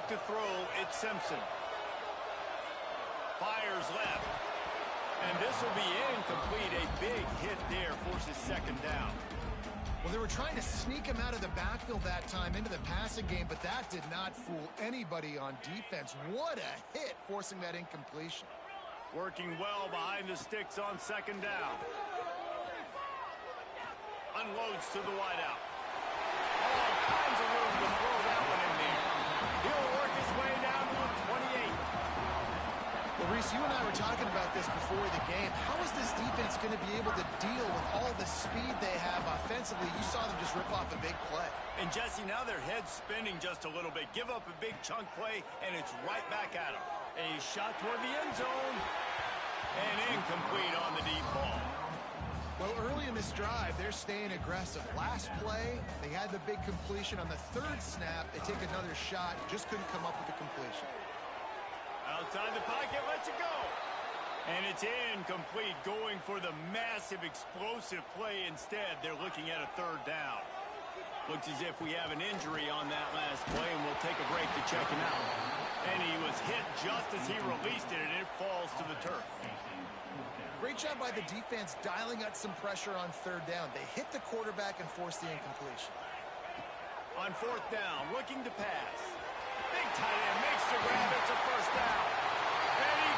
to throw, it's Simpson. Fires left. And this will be incomplete. A big hit there forces second down. Well, they were trying to sneak him out of the backfield that time into the passing game, but that did not fool anybody on defense. What a hit, forcing that incompletion. Working well behind the sticks on second down. Unloads to the wideout. All kinds of room to throw that one in there. He'll work his way down to the 28. Well, Reese, you and I were talking about this before the game. How is this defense going to be able to deal with all the speed they have offensively? You saw them just rip off a big play. And, Jesse, now their head's spinning just a little bit. Give up a big chunk play, and it's right back at them. A shot toward the end zone. And incomplete on the deep ball. Well, early in this drive, they're staying aggressive. Last play, they had the big completion. On the third snap, they take another shot. Just couldn't come up with the completion. Outside the pocket, lets it go. And it's incomplete, going for the massive explosive play instead. They're looking at a third down. Looks as if we have an injury on that last play, and we'll take a break to check him out. And he was hit just as he released it, and it falls to the turf. Great job by the defense dialing up some pressure on third down. They hit the quarterback and forced the incompletion. On fourth down, looking to pass. Big tight end makes the grab. It's a first down. And he...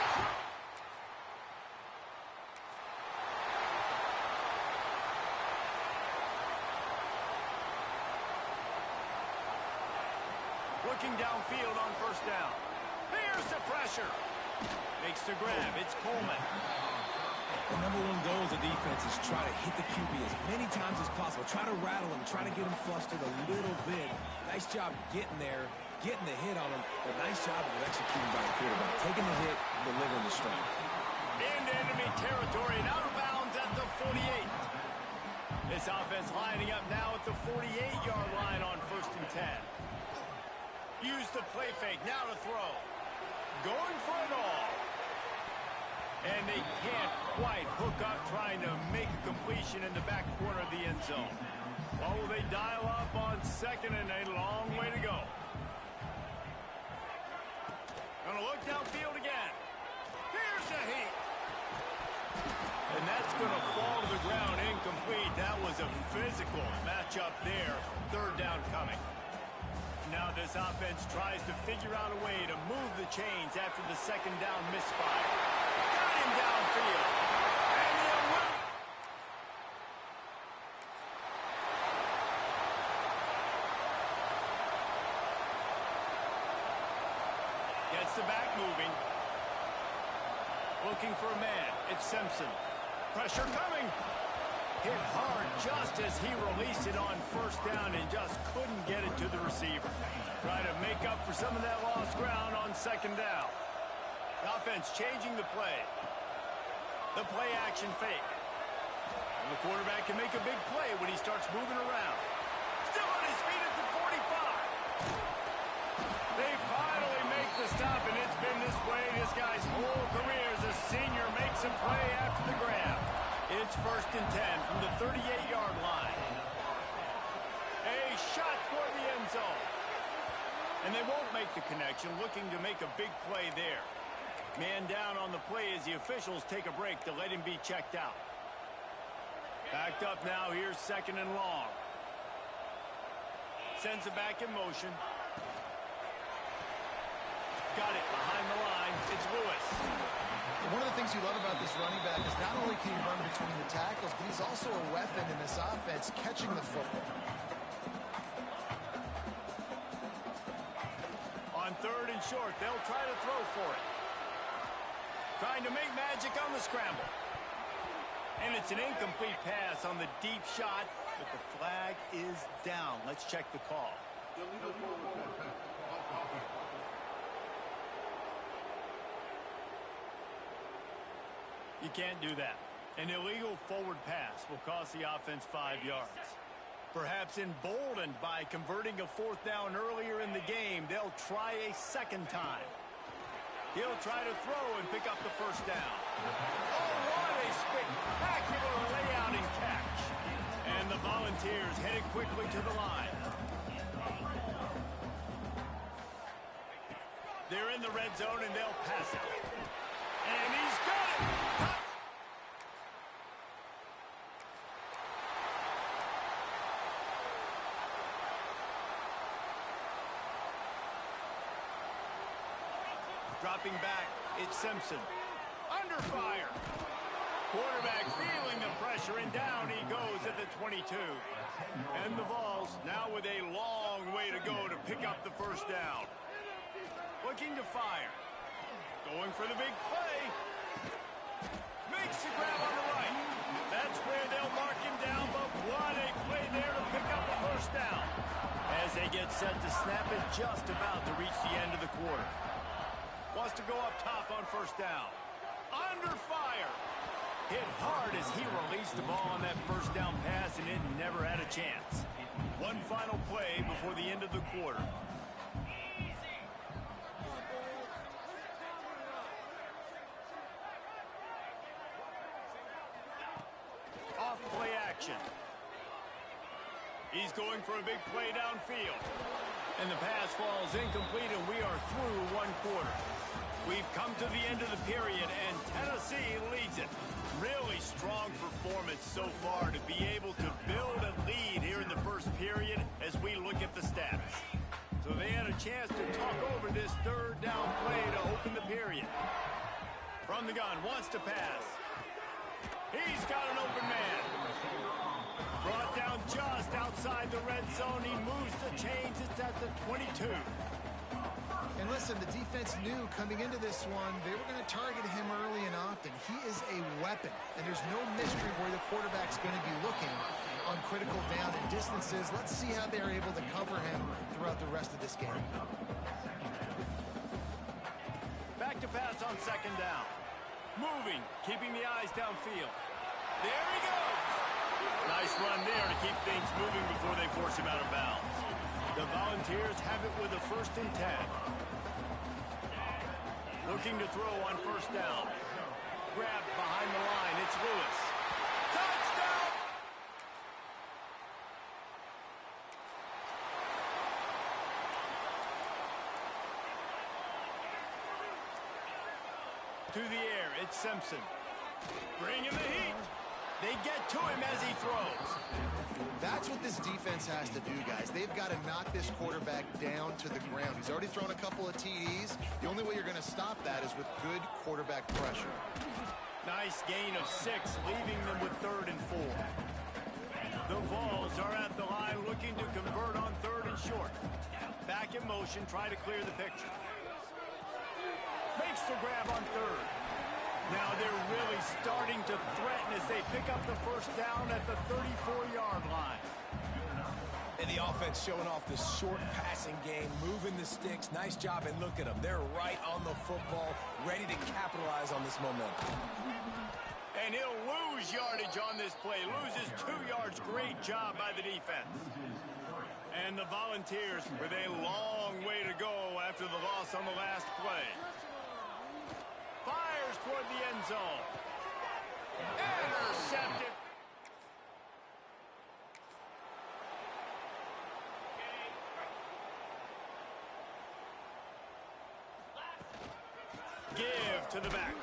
Looking downfield on first down. Here's the pressure. Makes the grab. It's Coleman. The number one goal as a defense is try to hit the QB as many times as possible. Try to rattle him. Try to get him flustered a little bit. Nice job getting there, getting the hit on him. But nice job of executing by the quarterback. Taking the hit, delivering the strike. Into enemy territory and out of bounds at the 48. This offense lining up now at the 48-yard line on 1st and 10. Use the play fake. Now to throw. Going for it all. And they can't quite hook up trying to make a completion in the back corner of the end zone. Well, will they dial up on second and a long way to go? Gonna look downfield again. Here's the heat. And that's gonna fall to the ground incomplete. That was a physical matchup there. Third down coming. Now this offense tries to figure out a way to move the chains after the second down misfire. Got him downfield. And he'll win. Gets the back moving. Looking for a man. It's Simpson. Pressure coming. Hit hard just as he released it on first down and just couldn't get it to the receiver. Trying to make up for some of that lost ground on second down. The offense changing the play. The play action fake. And the quarterback can make a big play when he starts moving around. Still on his feet at the 45. They finally make the stop, and it's been this way this guy's whole career as a senior makes him play after the grab. It's 1st and 10 from the 38-yard line. A shot toward the end zone. And they won't make the connection, looking to make a big play there. Man down on the play as the officials take a break to let him be checked out. Backed up now, here's second and long. Sends it back in motion. Got it behind the line. It's Lewis. One of the things you love about this running back is not only can he run between the tackles, but he's also a weapon in this offense, catching the football. On third and short, they'll try to throw for it. Trying to make magic on the scramble. And it's an incomplete pass on the deep shot, but the flag is down. Let's check the call. You can't do that. An illegal forward pass will cost the offense 5 yards. Perhaps emboldened by converting a fourth down earlier in the game, they'll try a second time. He'll try to throw and pick up the first down. Oh, what a spectacular layout and catch. And the Volunteers headed quickly to the line. They're in the red zone, and they'll pass it. And he's got it! Dropping back, it's Simpson. Under fire. Quarterback feeling the pressure, and down he goes at the 22. And the Vawls now with a long way to go to pick up the first down. Looking to fire. Going for the big play. Makes the grab on the right. That's where they'll mark him down, but what a play there to pick up the first down. As they get set to snap it, just about to reach the end of the quarter. Wants to go up top on first down. Under fire. Hit hard as he released the ball on that first down pass, and it never had a chance. One final play before the end of the quarter. Off play action. He's going for a big play downfield. And the pass falls incomplete, and we are through one quarter. We've come to the end of the period, and Tennessee leads it. Really strong performance so far to be able to build a lead here in the first period as we look at the stats. So they had a chance to talk over this third down play to open the period. From the gun, wants to pass. He's got an open man. Brought down just outside the red zone. He moves the chains. It's at the 22. And listen, the defense knew coming into this one, they were going to target him early and often. He is a weapon, and there's no mystery where the quarterback's going to be looking on critical down and distances. Let's see how they're able to cover him throughout the rest of this game. Back to pass on second down. Moving, keeping the eyes downfield. There he goes. Nice run there to keep things moving before they force him out of bounds. The Volunteers have it with a 1st and 10. Looking to throw on first down. Grabbed behind the line. It's Lewis. Touchdown! To the air, it's Simpson. Bringing the heat. They get to him as he throws. That's what this defense has to do, guys. They've got to knock this quarterback down to the ground. He's already thrown a couple of TDs. The only way you're going to stop that is with good quarterback pressure. Nice gain of 6, leaving them with 3rd and 4. The Vawls are at the line looking to convert on 3rd and short. Back in motion, try to clear the picture. Makes the grab on 3rd. Now they're really starting to threaten as they pick up the first down at the 34-yard line. And the offense showing off the short passing game, moving the sticks. Nice job, and look at them. They're right on the football, ready to capitalize on this momentum. And he'll lose yardage on this play. Loses 2 yards. Great job by the defense. And the Volunteers with a long way to go after the loss on the last play. Fires toward the end zone. Intercepted. Give to the back.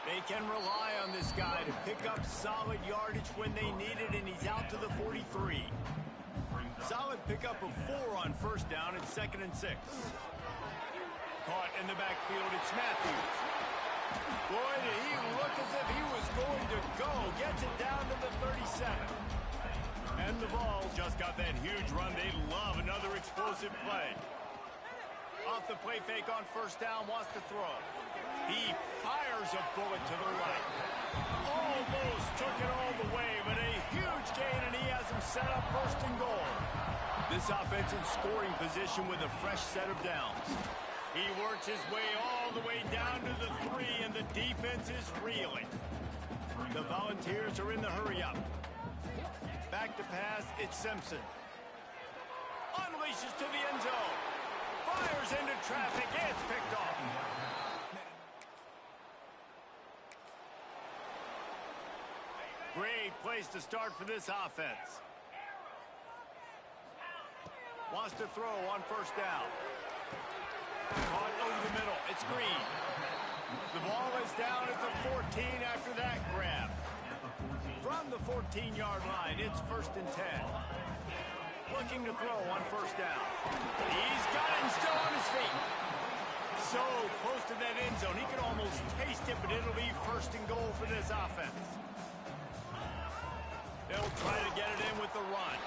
They can rely on this guy to pick up solid yardage when they need it, and he's out to the 43. Solid pickup of 4 on first down and 2nd and 6. Caught in the backfield, it's Matthews. Boy, did he look as if he was going to go. Gets it down to the 37. And the Vawls just got that huge run. They love another explosive play. Off the play fake on first down, wants to throw. He fires a bullet to the right. Almost took it all the way, but a huge gain, and he has him set up 1st and goal. This offense in scoring position with a fresh set of downs. He works his way all the way down to the 3, and the defense is reeling. The Volunteers are in the hurry-up. Back to pass, it's Simpson. Unleashes to the end zone. Fires into traffic, it's picked off. Great place to start for this offense. Wants to throw on first down. Caught over the the middle. It's Green. The ball is down at the 14 after that grab. From the 14-yard line, it's 1st and 10. Looking to throw on 1st down. He's got it and still on his feet. So close to that end zone. He can almost taste it, but it'll be 1st and goal for this offense. They'll try to get it in with the run.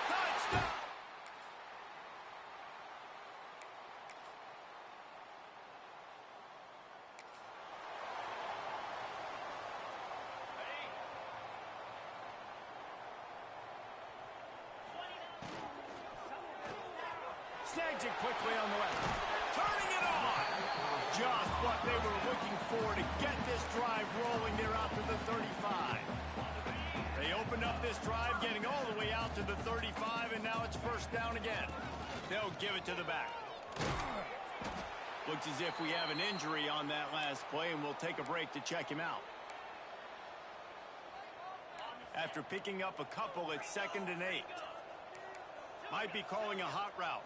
Touchdown! Snags it quickly on the left. Turning it on. Just what they were looking for to get this drive rolling there out to the 35. They opened up this drive, getting all the way out to the 35, and now it's 1st down again. They'll give it to the back. Looks as if we have an injury on that last play, and we'll take a break to check him out. After picking up a couple, it's 2nd and 8. Might be calling a hot route.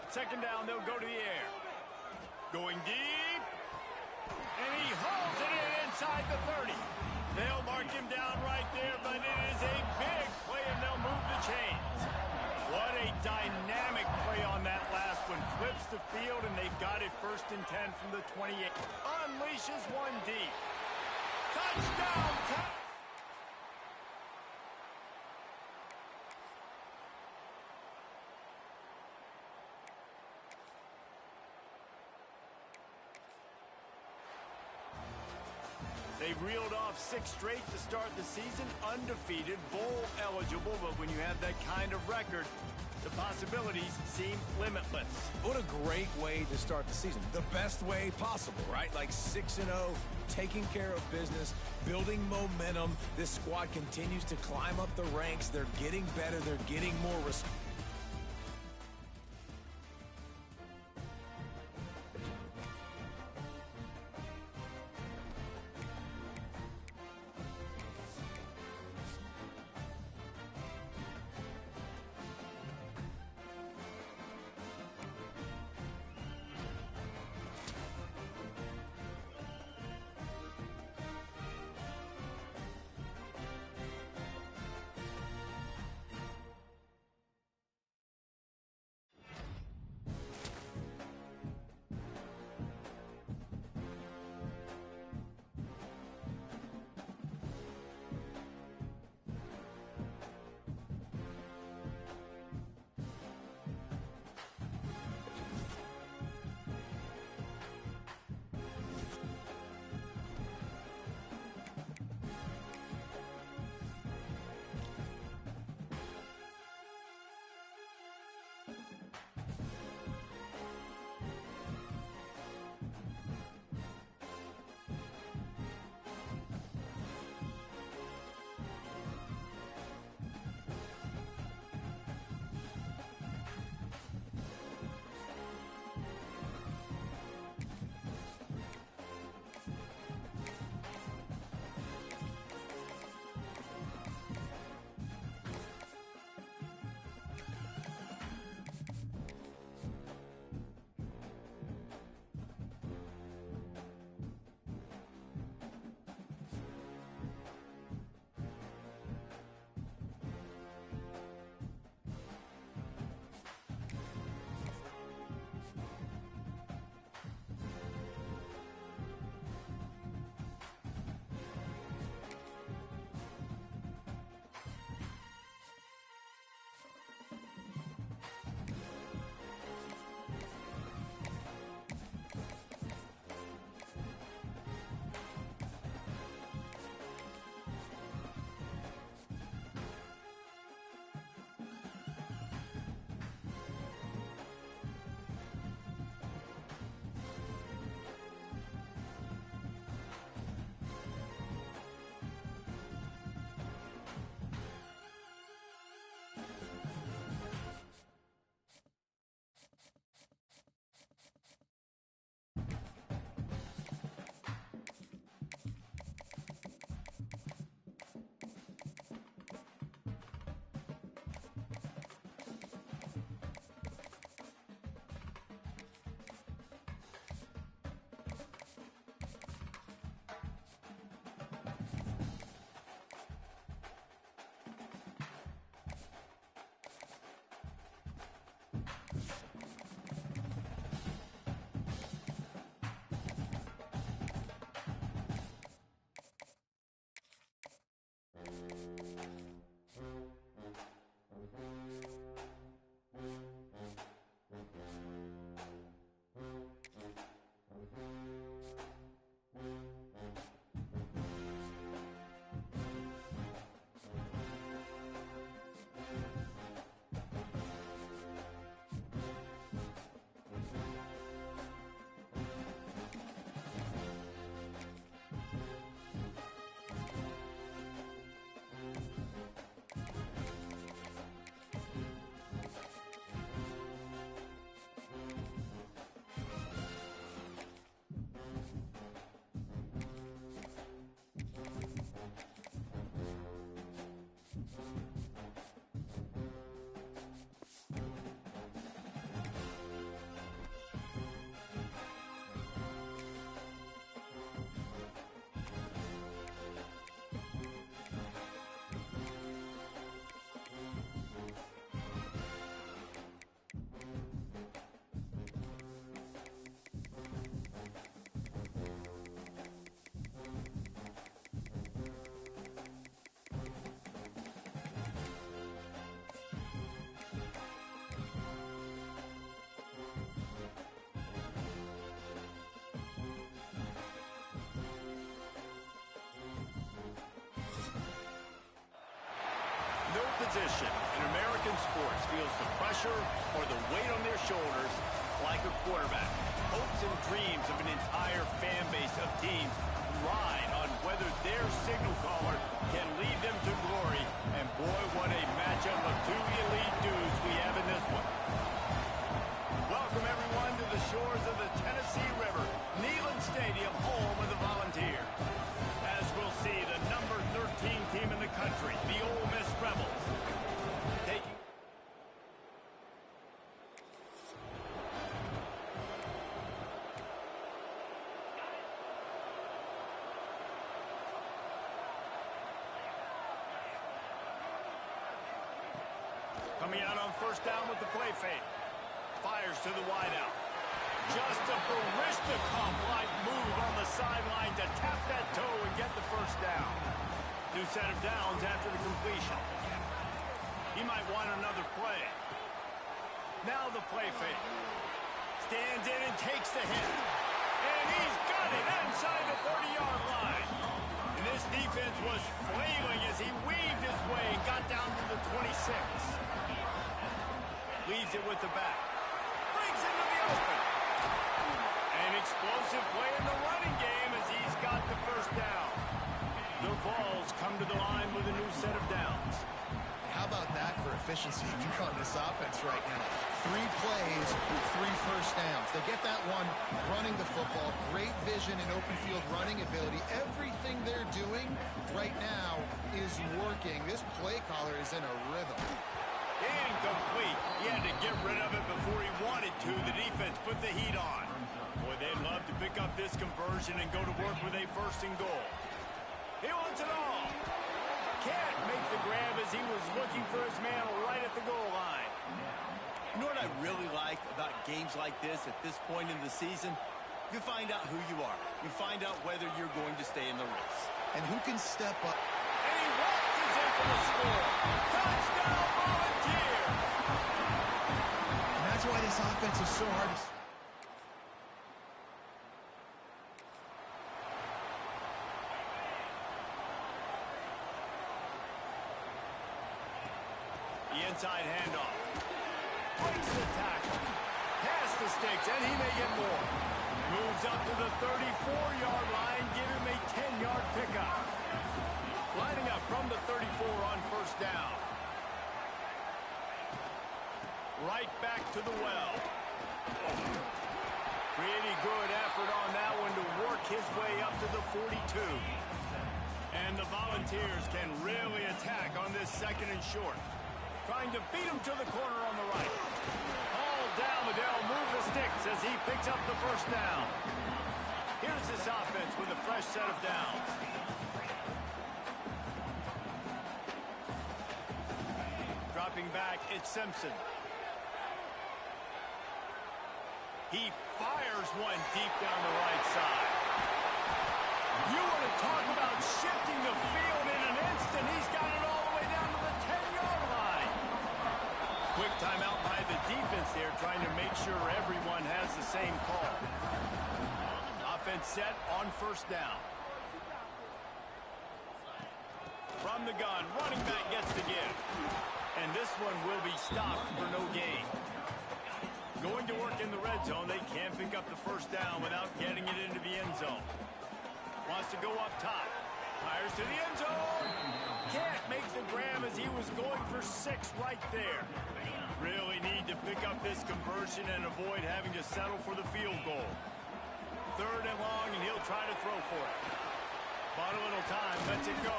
2nd down, they'll go to the air. Going deep. And he hauls it in inside the 30. They'll mark him down right there, but it is a big play, and they'll move the chains. What a dynamic play on that last one. Flips the field, and they've got it 1st and 10 from the 28. Unleashes one deep. Touchdown! They reeled off 6 straight to start the season, undefeated, bowl eligible, but when you have that kind of record, the possibilities seem limitless. What a great way to start the season. The best way possible, right? Like 6-0, taking care of business, building momentum. This squad continues to climb up the ranks. They're getting better. They're getting more respect. position in American sports feels the pressure or the weight on their shoulders like a quarterback. Hopes and dreams of an entire fan base of teams ride on whether their signal caller can lead them to glory. And boy, what a matchup of two elite dudes we have in this one. Welcome, everyone, to the shores of the Tennessee River, Neyland Stadium, home of the Volunteers. As we'll see, the number 13 team in the country, the Ole Miss Rebels, taking... Coming out on first down with the play fake. Fires to the wideout. Just a Barishnikov-like move on the sideline to tap that toe and get the first down. New set of downs after the completion. He might want another play. Now the play fake. Stands in and takes the hit. And he's got it inside the 30-yard line. And this defense was flailing as he weaved his way and got down to the 26. Leaves it with the back. Brings into the open. An explosive play in the running game as he's got the first down. The Vawls come to the line with a new set of downs. How about that for efficiency if you're on this offense right now? 3 plays, 3 first downs. They get that one running the football. Great vision and open field running ability. Everything they're doing right now is working. This play caller is in a rhythm. Incomplete. He had to get rid of it before he wanted to. The defense put the heat on. Boy, they'd love to pick up this conversion and go to work with a first and goal. He wants it all. Can't make the grab as he was looking for his man right at the goal line. You know what I really like about games like this at this point in the season? You find out who you are. You find out whether you're going to stay in the race. And who can step up. And he waltzes in for the score. Touchdown, Volunteers! And that's why this offense is so hard to... The inside handoff. Breaks the tackle. Past the sticks, and he may get more. Moves up to the 34-yard line, give him a 10-yard pickup. Lining up from the 34 on first down. Right back to the well. Pretty good effort on that one to work his way up to the 42. And the Volunteers can really attack on this second and short. Trying to beat him to the corner on the right. All down, Liddell move the sticks as he picks up the first down. Here's this offense with a fresh set of downs. Dropping back, it's Simpson. He fires one deep down the right side. You want to talk about shifting the field in an instant. He's got it all the way down to the 10-yard line. Quick timeout by the defense there, trying to make sure everyone has the same call. Offense set on first down. From the gun, running back gets the give. And this one will be stopped for no gain. Going to work in the red zone, they can't pick up the first down without getting it into the end zone. Wants to go up top. Fires to the end zone. Can't make the grab as he was going for 6 right there. Really need to pick up this conversion and avoid having to settle for the field goal. 3rd and long, and he'll try to throw for it. Bought a little time, lets it go.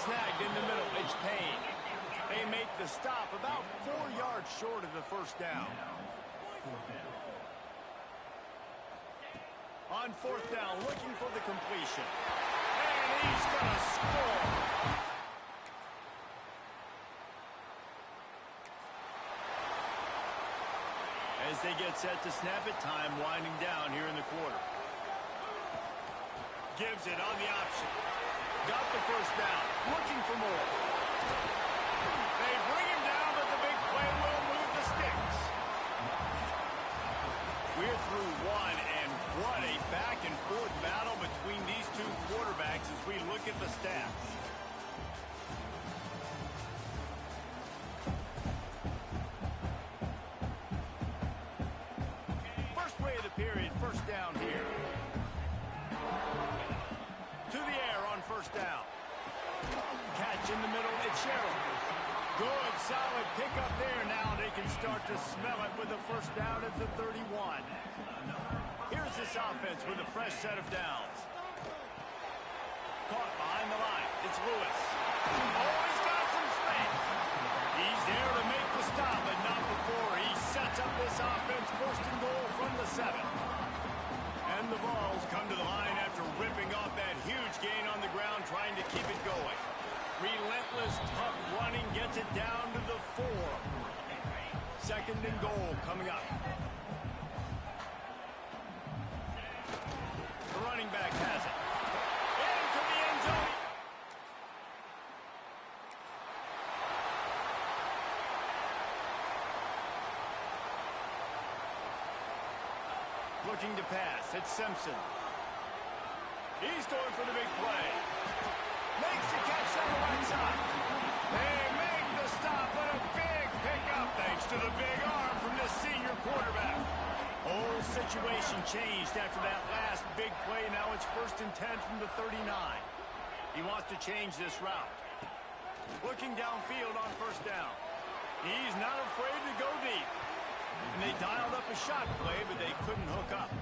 Snagged in the middle, it's Payne. They make the stop about 4 yards short of the first down. On 4th down, looking for the completion. And he's going to score. As they get set to snap it, time winding down here in the quarter. Gives it on the option. Got the first down, looking for more. They bring him down, but the big play will move the sticks. We're through one, and what a back-and-forth battle between these two quarterbacks as we look at the stats. first down here. To the air on first down. Catch in the middle, it's Sherrill. Good, solid pickup there. Now they can start to smell it with a first down at the 31. Here's this offense with a fresh set of downs. Caught behind the line. It's Lewis. Oh, he's got some space. He's there to make the stop, but not before he sets up this offense. First and goal from the 7. And the Vawls come to the line after ripping off that huge gain on the ground, trying to keep it going. Relentless, tough running gets it down to the 4. Second and goal coming up. The running back has it. Into the end zone. Looking to pass. It's Simpson. He's going for the big play. Makes the catch on the right side. They make the stop, but a big pickup thanks to the big arm from this senior quarterback. Whole situation changed after that last big play. Now it's first and 10 from the 39. He wants to change this route. Looking downfield on first down. He's not afraid to go deep. And they dialed up a shot play, but they couldn't hook up.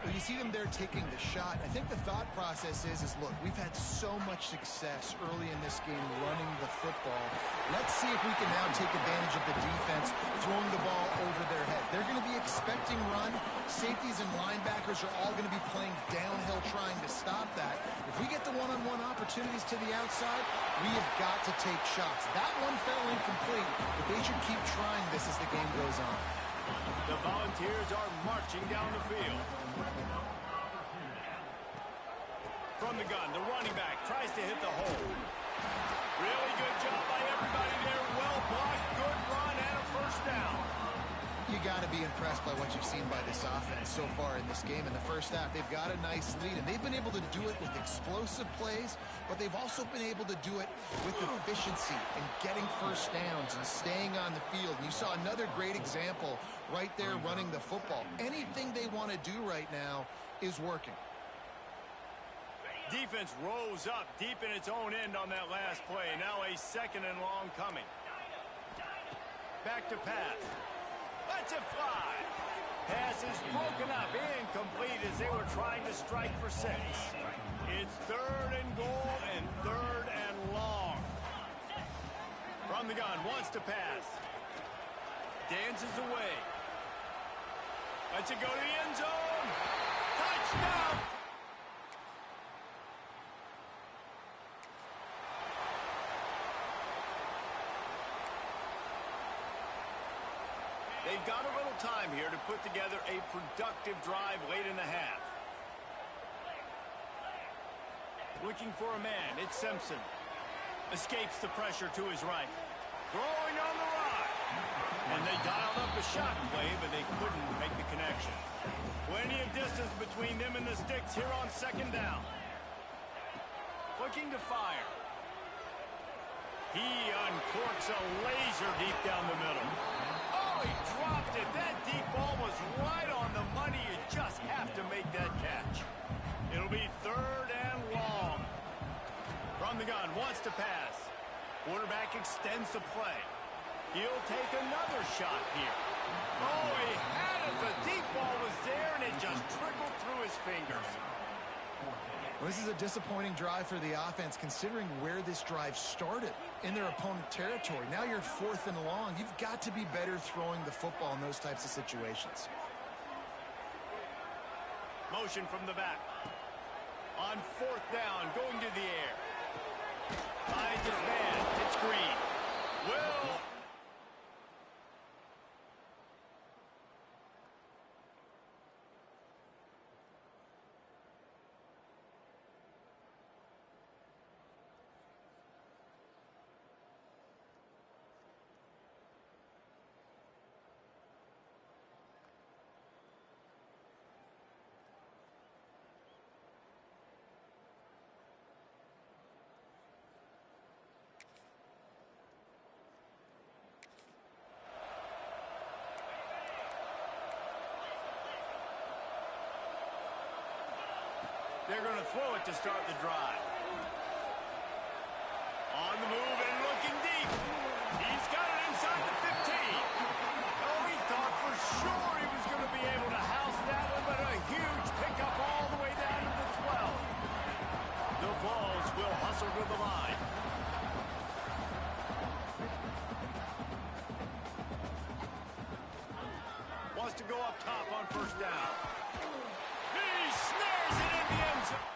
Well, you see them there taking the shot. I think the thought process is look, we've had so much success early in this game running the football. Let's see if we can now take advantage of the defense throwing the ball over their head. They're going to be expecting run. Safeties and linebackers are all going to be playing downhill trying to stop that. If we get the one-on-one opportunities to the outside, we have got to take shots. That one fell incomplete, but they should keep trying this as the game goes on. The Volunteers are marching down the field. From the gun, the running back tries to hit the hole. Really good job by everybody there. Well blocked, good run, and a first down. You got to be impressed by what you've seen by this offense so far in this game. In the first half, they've got a nice lead, and they've been able to do it with explosive plays, but they've also been able to do it with efficiency and getting first downs and staying on the field. And you saw another great example right there running the football. Anything they want to do right now is working. Defense rose up deep in its own end on that last play. Now a second and long coming. Back to pass. Lets it fly. Pass is broken up, incomplete as they were trying to strike for 6. It's third and goal and third and long. From the gun, wants to pass. Dances away. Lets it go to the end zone. Touchdown! They've got a little time here to put together a productive drive late in the half. Looking for a man, it's Simpson. Escapes the pressure to his right. Throwing on the ride. And they dialed up a shot play, but they couldn't make the connection. Plenty of distance between them and the sticks here on second down. Looking to fire. He uncorks a laser deep down the middle. Oh, he dropped it. That deep ball was right on the money. You just have to make that catch. It'll be third and long. From the gun, wants to pass. Quarterback extends the play. He'll take another shot here. Oh, he had it. The deep ball was there, and it just trickled through his fingers. Well, this is a disappointing drive for the offense, considering where this drive started in their opponent territory. Now you're fourth and long. You've got to be better throwing the football in those types of situations. Motion from the back. On fourth down, going to the air. Finds his man. It's Green. Will. throw it to start the drive. On the move and looking deep. He's got it inside the 15. Oh, he thought for sure he was going to be able to house that one, but a huge pickup all the way down to the 12. The Vawls will hustle to the line. Wants to go up top on first down. He snares it in the end zone.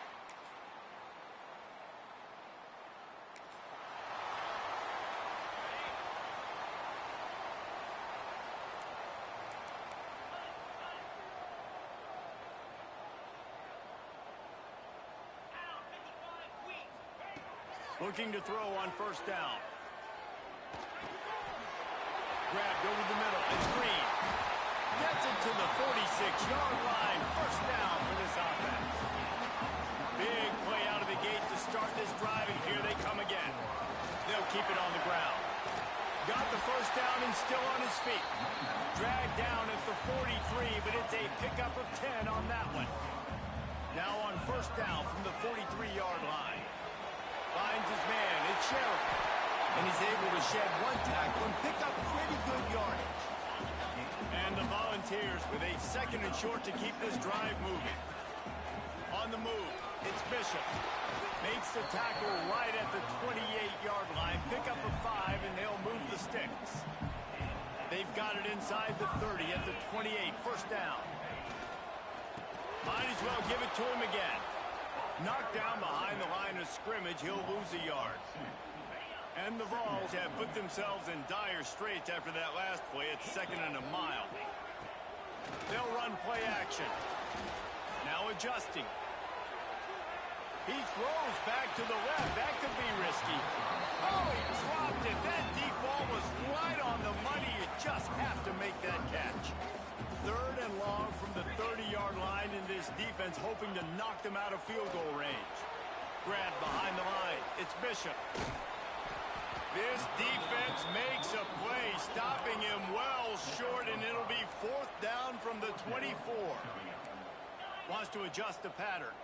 Looking to throw on first down. Grabbed over the middle. It's Green. Gets it to the 46-yard line. First down for this offense. Big play out of the gate to start this drive, and here they come again. They'll keep it on the ground. Got the first down and still on his feet. Dragged down at the 43, but it's a pickup of 10 on that one. Now on first down from the 43-yard line. Finds his man. It's Sheriff. And he's able to shed one tackle and pick up pretty good yardage. And the Volunteers with a second and short to keep this drive moving. On the move, it's Bishop. Makes the tackle right at the 28-yard line. Pick up a 5, and they'll move the sticks. They've got it inside the 30 at the 28. First down. Might as well give it to him again. Knocked down behind the line of scrimmage, he'll lose a yard. And the Vawls have put themselves in dire straits after that last play. It's second and a mile. They'll run play action. Now adjusting. He throws back to the left. That could be risky. Oh, he dropped it. That deep ball was right on the money. You just have to make that catch. Third and long from the 30-yard line, and this defense hoping to knock them out of field goal range. Grabbed behind the line. It's Bishop. This defense makes a play, stopping him well short, and it'll be fourth down from the 24. Wants to adjust the pattern.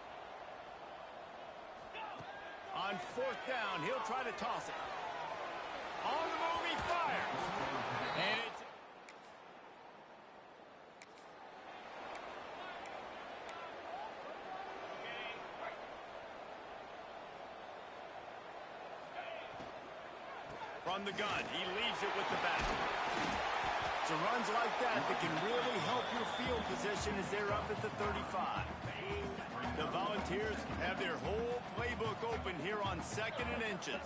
On fourth down, he'll try to toss it. On the move, he fires. And it's... From the gun, he leaves it with the back. It's runs like that can really help your field position as they're up at the 35. The Volunteers have their whole playbook open here on second and inches.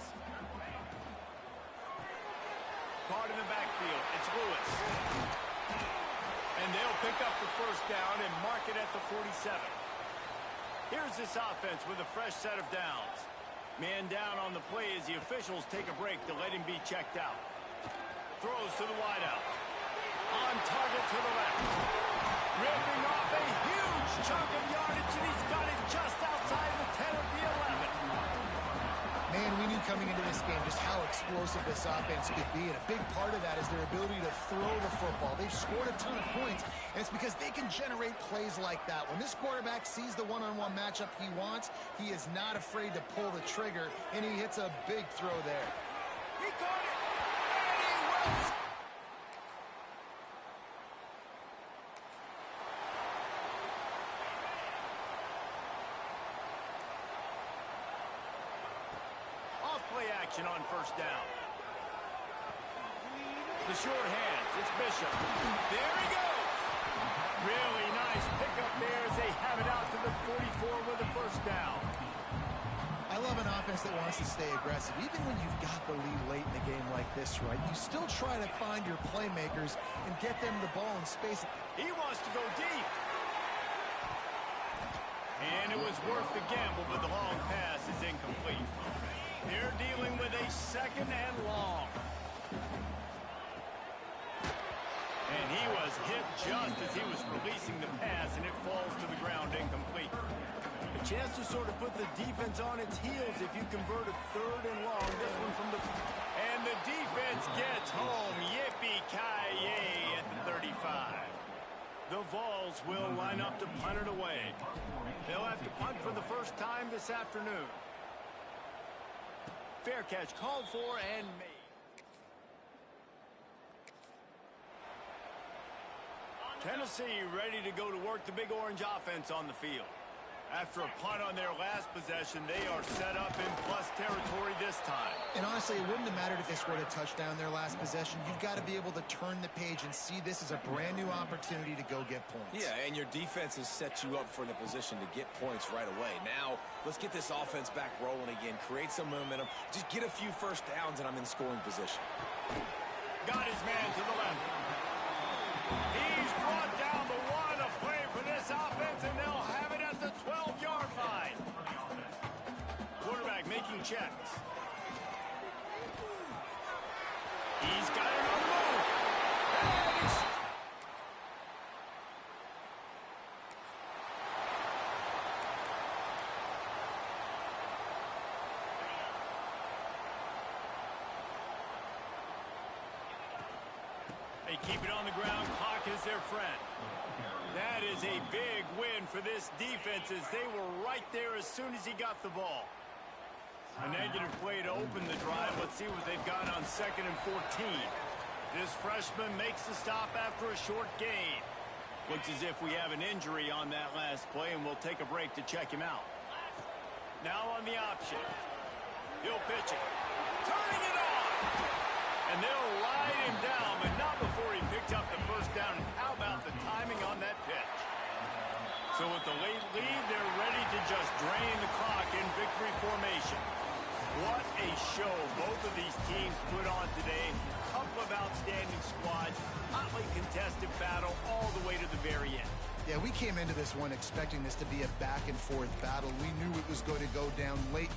Caught in the backfield, it's Lewis. And they'll pick up the first down and mark it at the 47. Here's this offense with a fresh set of downs. Man down on the play as the officials take a break to let him be checked out. Throws to the wideout. On target to the left. Ripping off a huge chunk of yardage, and he's got it just outside the 10 of the 11. Man, we knew coming into this game just how explosive this offense could be, and a big part of that is their ability to throw the football. They've scored a ton of points, and it's because they can generate plays like that. When this quarterback sees the one-on-one matchup he wants, he is not afraid to pull the trigger, and he hits a big throw there. He caught it! And he will... Play action on first down. The short hands, it's Bishop. There he goes. Really nice pickup there as they have it out to the 44 with a first down. I love an offense that wants to stay aggressive. Even when you've got the lead late in the game like this, right, you still try to find your playmakers and get them the ball in space. He wants to go deep. And it was worth the gamble, but the long pass is incomplete. They're dealing with a second and long. And he was hit just as he was releasing the pass, and it falls to the ground incomplete. A chance to sort of put the defense on its heels if you convert a third and long. This one from the... And the defense gets home. Yippee-ki-yay at the 35. The Vawls will line up to punt it away. They'll have to punt for the first time afternoon. Fair catch called for and made. Tennessee ready to go to work the Big Orange offense on the field. After a punt on their last possession, they are set up in plus territory this time. And honestly, it wouldn't have mattered if they scored a touchdown their last possession. You've got to be able to turn the page and see this as a brand new opportunity to go get points. Yeah, and your defense has set you up for the position to get points right away. Now, let's get this offense back rolling again, create some momentum, just get a few first downs, and I'm in scoring position. Got his man to the left. He's brought down the one, a play for this offense, and they'll have it at the 12-yard line. Quarterback making checks. He's got it on the move. And he's... They keep it on the ground. Clock is their friend. That is a big win for this defense as they were right there as soon as he got the ball. A negative play to open the drive. Let's see what they've got on 2nd and 14. This freshman makes the stop after a short gain. Looks as if we have an injury on that last play, and we'll take a break to check him out. Now on the option. He'll pitch it. Turning it on! And they'll ride him down, but not before he picked up the first down. And how about the timing on that pitch? So with the late lead, they're ready to just drain the clock in victory formation. What a show both of these teams put on today. A couple of outstanding squads, hotly contested battle all the way to the very end. Yeah, we came into this one expecting this to be a back-and-forth battle. We knew it was going to go down late.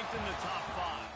ranked in the top 5.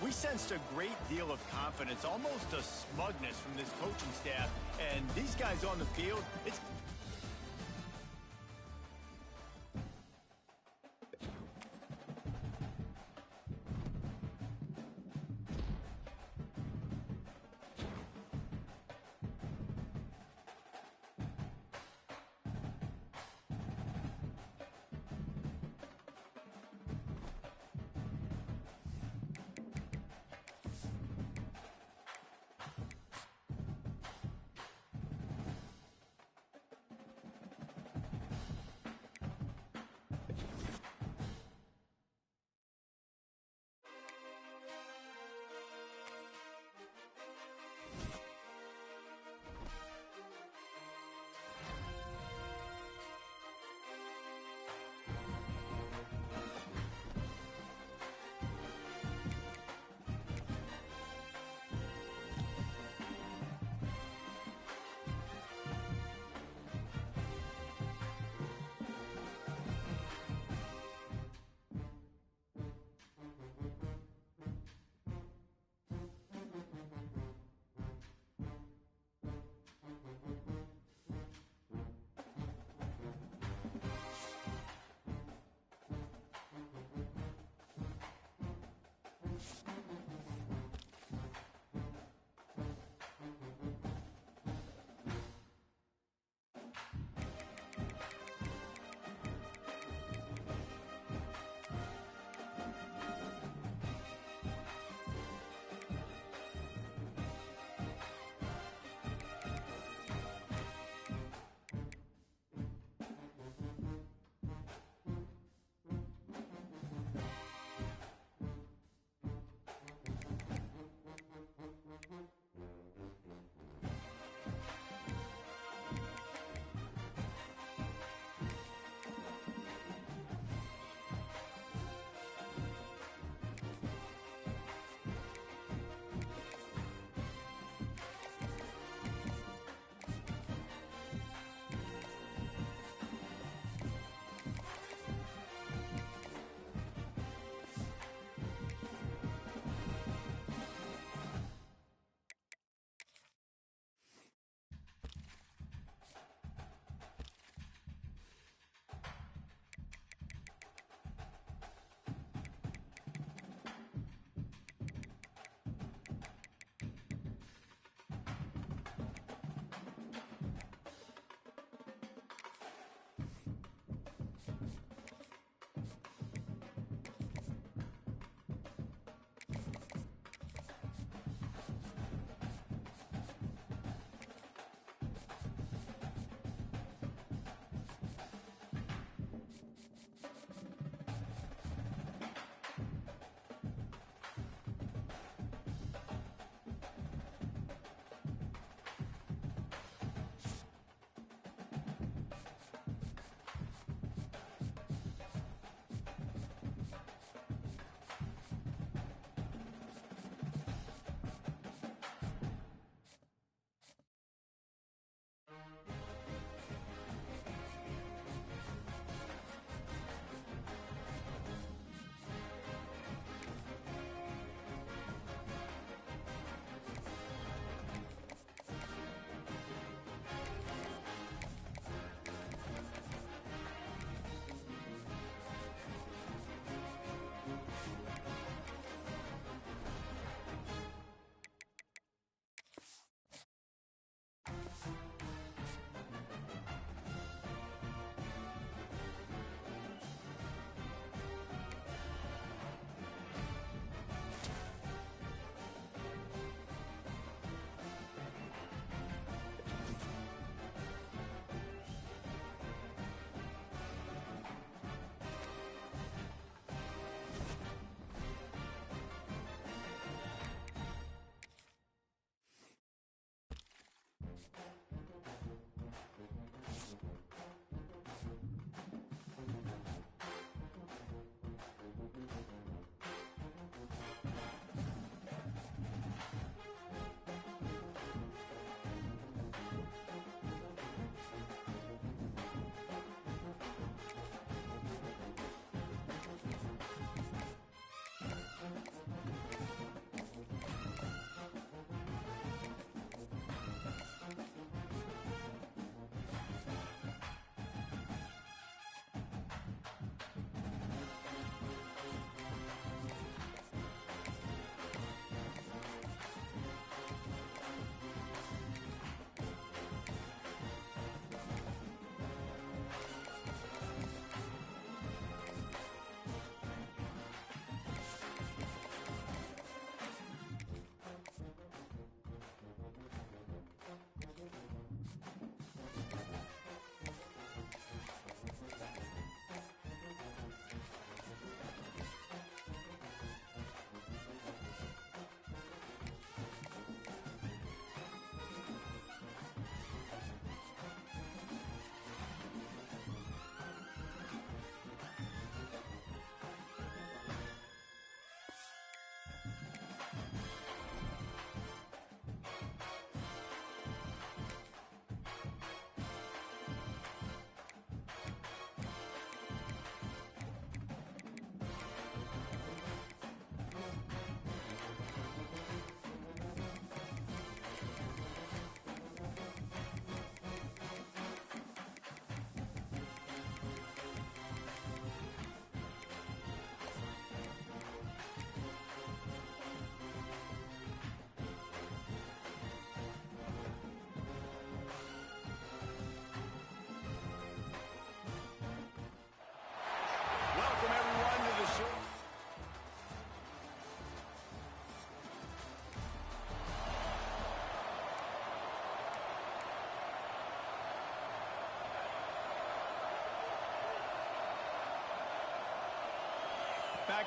We sensed a great deal of confidence, almost a smugness from this coaching staff. And these guys on the field, it's...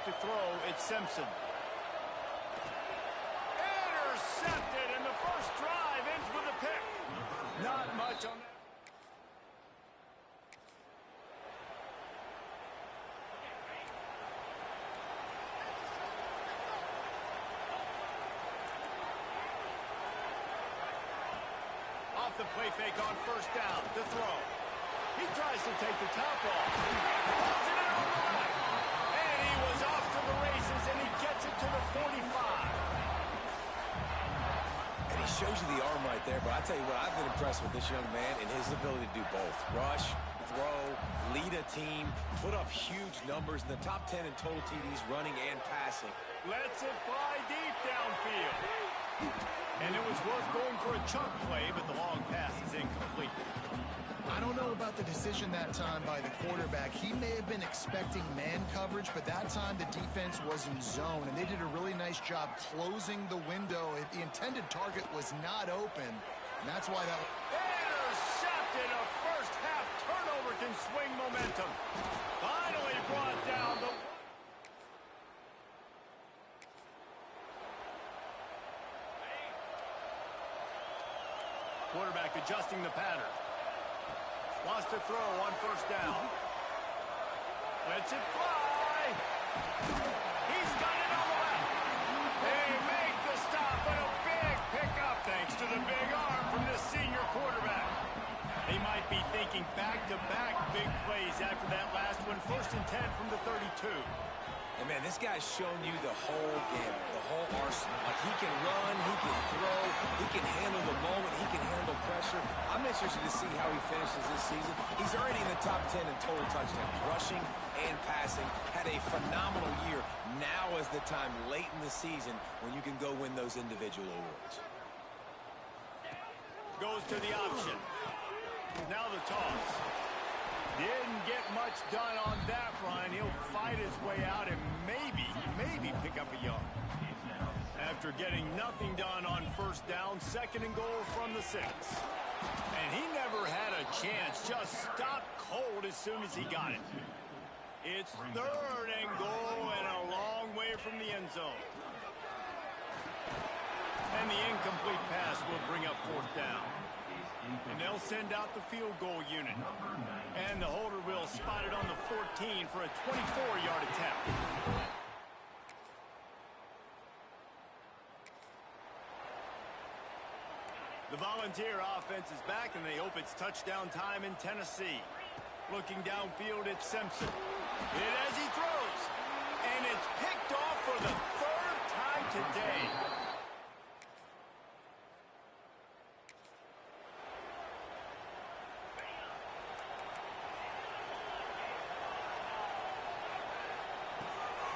to throw. It's Simpson. Intercepted, and the first drive ends with a pick. Not much on that. Off the play fake on first down. To throw. He tries to take the top off. Pulls it in on the right. And he was off to the races, and he gets it to the 45. And he shows you the arm right there, but I tell you what, I've been impressed with this young man and his ability to do both. Rush, throw, lead a team, put up huge numbers in the top 10 in total TDs running and passing. Lets it fly deep downfield. And it was worth going for a chunk play, but the long pass is incomplete. I don't know about the decision that time by the quarterback. He may have been expecting man coverage, but that time the defense was in zone, and they did a really nice job closing the window. The intended target was not open, and that's why that... Intercepted. A first-half turnover can swing momentum. Finally brought down the... Quarterback adjusting the pattern. Wants to throw on first down. Lets it fly. He's got it on the left. They make the stop, but a big pickup thanks to the big arm from this senior quarterback. They might be thinking back-to-back big plays after that last one. 1st and 10 from the 32. And, man, this guy's shown you the whole gamut, the whole arsenal. Like, he can run, he can throw, he can handle the moment, he can handle pressure. I'm interested to see how he finishes this season. He's already in the top 10 in total touchdowns, rushing and passing. Had a phenomenal year. Now is the time late in the season when you can go win those individual awards. Goes to the option. Now the toss. Didn't get much done on that run. He'll fight his way out and maybe pick up a yard. After getting nothing done on first down, 2nd and goal from the 6. And he never had a chance. Just stopped cold as soon as he got it. It's 3rd and goal and a long way from the end zone. And the incomplete pass will bring up 4th down. And they'll send out the field goal unit. And the holder will spot it on the 14 for a 24-yard attempt. The Volunteer offense is back, and they hope it's touchdown time in Tennessee. Looking downfield, it's Simpson. It as he throws. And it's picked off for the 3rd time today.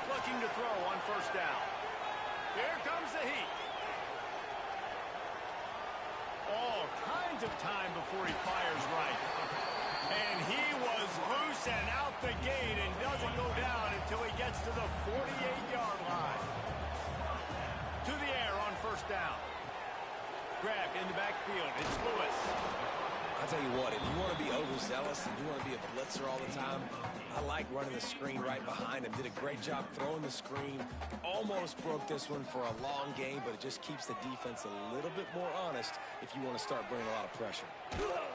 Looking to throw on first down. Here comes the heat. All kinds of time before he fires right. And he was loose and out the gate and doesn't go down until he gets to the 48-yard line. To the air on first down. Grabbed in the backfield. It's Lewis. I'll tell you what, if you want to be overzealous and you want to be a blitzer all the time, I like running the screen right behind him. Did a great job throwing the screen. Almost broke this one for a long game, but it just keeps the defense a little bit more honest if you want to start bringing a lot of pressure.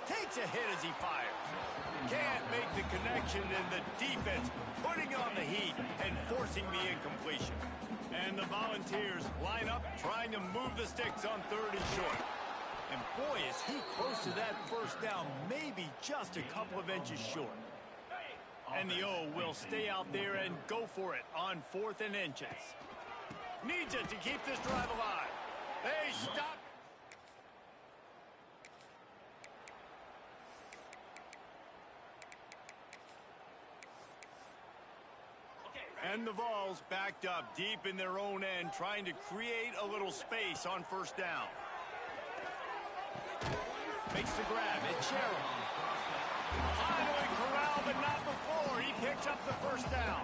Takes a hit as he fires. Can't make the connection, and the defense putting on the heat and forcing the incompletion. And the Volunteers line up trying to move the sticks on 3rd and short. And boy, is he close to that first down, maybe just a couple of inches short. And the O will stay out there and go for it on 4th and inches. Needs it to keep this drive alive. They stop. And the Vawls backed up deep in their own end, trying to create a little space on first down. Makes the grab. It's Sherrill. Finally corralled, but not before. He picks up the first down.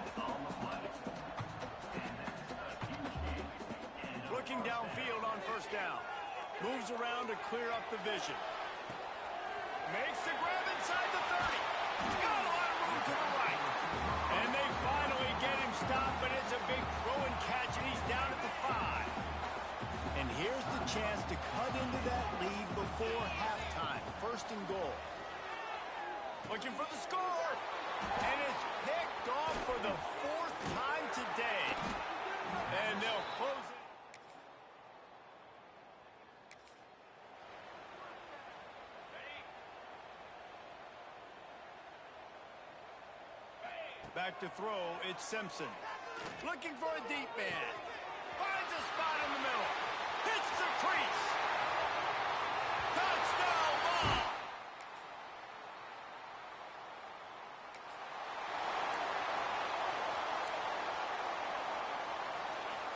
Looking downfield on first down. Moves around to clear up the vision. Makes the grab inside the 30. Got a lot of room to the right. And they finally get him stop, but it's a big throw and catch, and he's down at the 5. And here's the chance to cut into that lead before halftime. First and goal. Looking for the score. And it's picked off for the 4th time today. And they'll close it. Back to throw, it's Simpson. Looking for a deep man. Finds a spot in the middle. Hits the crease. Touchdown ball.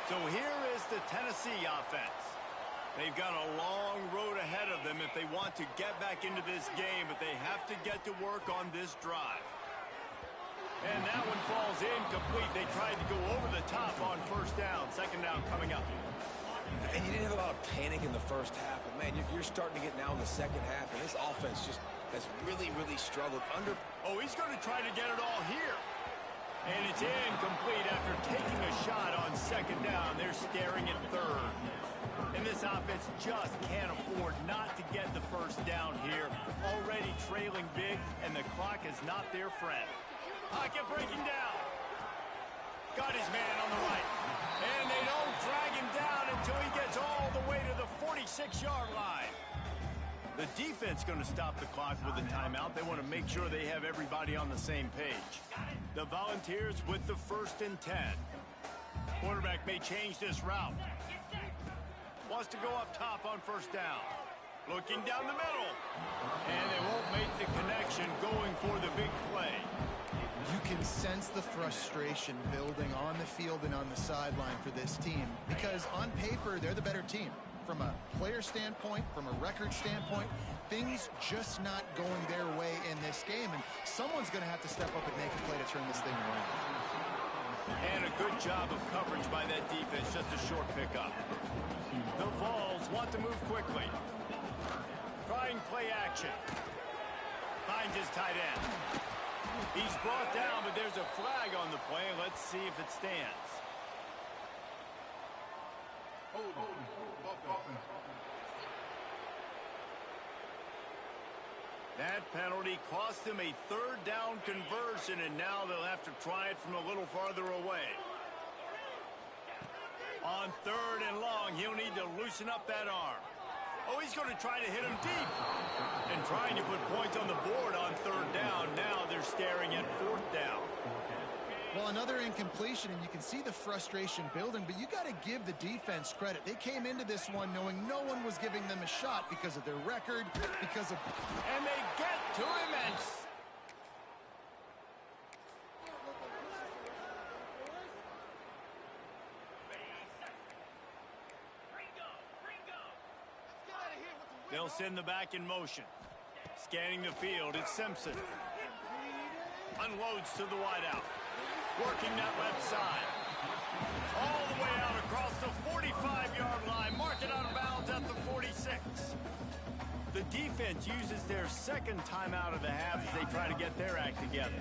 So here is the Tennessee offense. They've got a long road ahead of them if they want to get back into this game, but they have to get to work on this drive. And that one falls incomplete. They tried to go over the top on first down. Second down coming up. And you didn't have a lot of panic in the first half, but, man, you're starting to get now in the second half, and this offense just has really, really struggled under. Oh, he's going to try to get it all here. And it's incomplete after taking a shot on second down. They're staring at third. And this offense just can't afford not to get the first down here. Already trailing big, and the clock is not their friend. Pocket breaking down. Got his man on the right. And they don't drag him down until he gets all the way to the 46-yard line. The defense going to stop the clock with a timeout. They want to make sure they have everybody on the same page. The Volunteers with the 1st and 10. Quarterback may change this route. Wants to go up top on first down. Looking down the middle. And they won't make the connection going for the big play. You can sense the frustration building on the field and on the sideline for this team because on paper, they're the better team. From a player standpoint, from a record standpoint, things just not going their way in this game. And someone's going to have to step up and make a play to turn this thing around. And a good job of coverage by that defense, just a short pickup. The Vawls want to move quickly. Trying play action. Finds his tight end. He's brought down, but there's a flag on the play. Let's see if it stands. That penalty cost him a 3rd down conversion, and now they'll have to try it from a little farther away. On 3rd and long, he'll need to loosen up that arm. Oh, he's going to try to hit him deep. And trying to put points on the board on 3rd down. Now they're staring at 4th down. Well, another incompletion, and you can see the frustration building, but you got to give the defense credit. They came into this one knowing no one was giving them a shot because of their record, because of... And they get to him and... They'll send the back in motion. Scanning the field, it's Simpson. Unloads to the wideout. Working that left side. All the way out across the 45-yard line. Mark it out of bounds at the 46. The defense uses their second timeout of the half as they try to get their act together.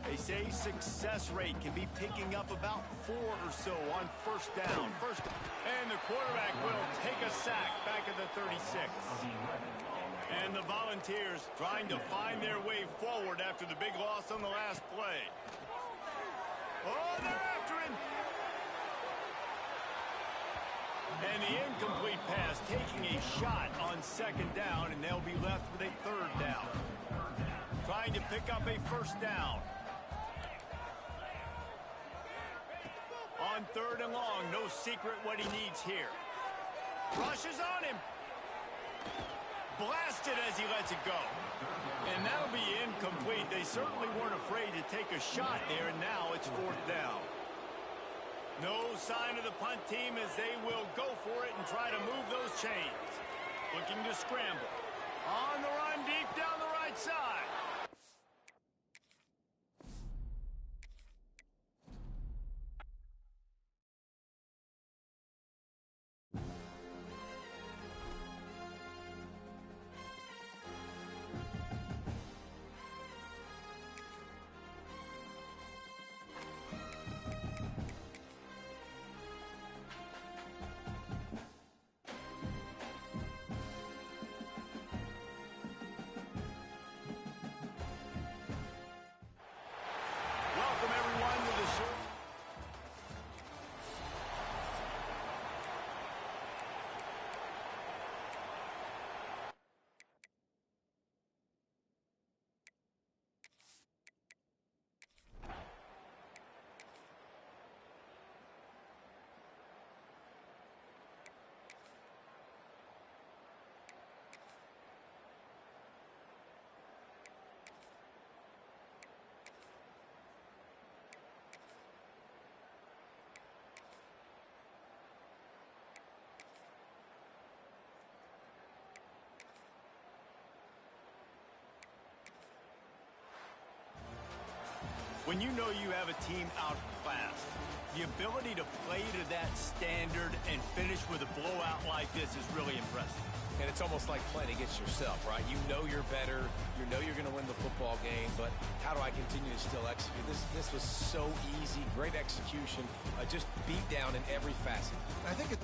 They say success rate can be picking up about 4 or so on first down. And the quarterback will take a sack back at the 36. And the Volunteers trying to find their way forward after the big loss on the last play. Oh, they're after him. And the incomplete pass taking a shot on second down, and they'll be left with a 3rd down. Trying to pick up a first down. On 3rd and long, no secret what he needs here. Rushes on him. Blasted as he lets it go. And that'll be incomplete. They certainly weren't afraid to take a shot there, and now it's 4th down. No sign of the punt team as they will go for it and try to move those chains. Looking to scramble. On the run deep down the right side. When you know you have a team outclassed, the ability to play to that standard and finish with a blowout like this is really impressive. And it's almost like playing against yourself, right? You know you're better. You know you're going to win the football game, but how do I continue to still execute? This was so easy. Great execution. Just beat down in every facet. I think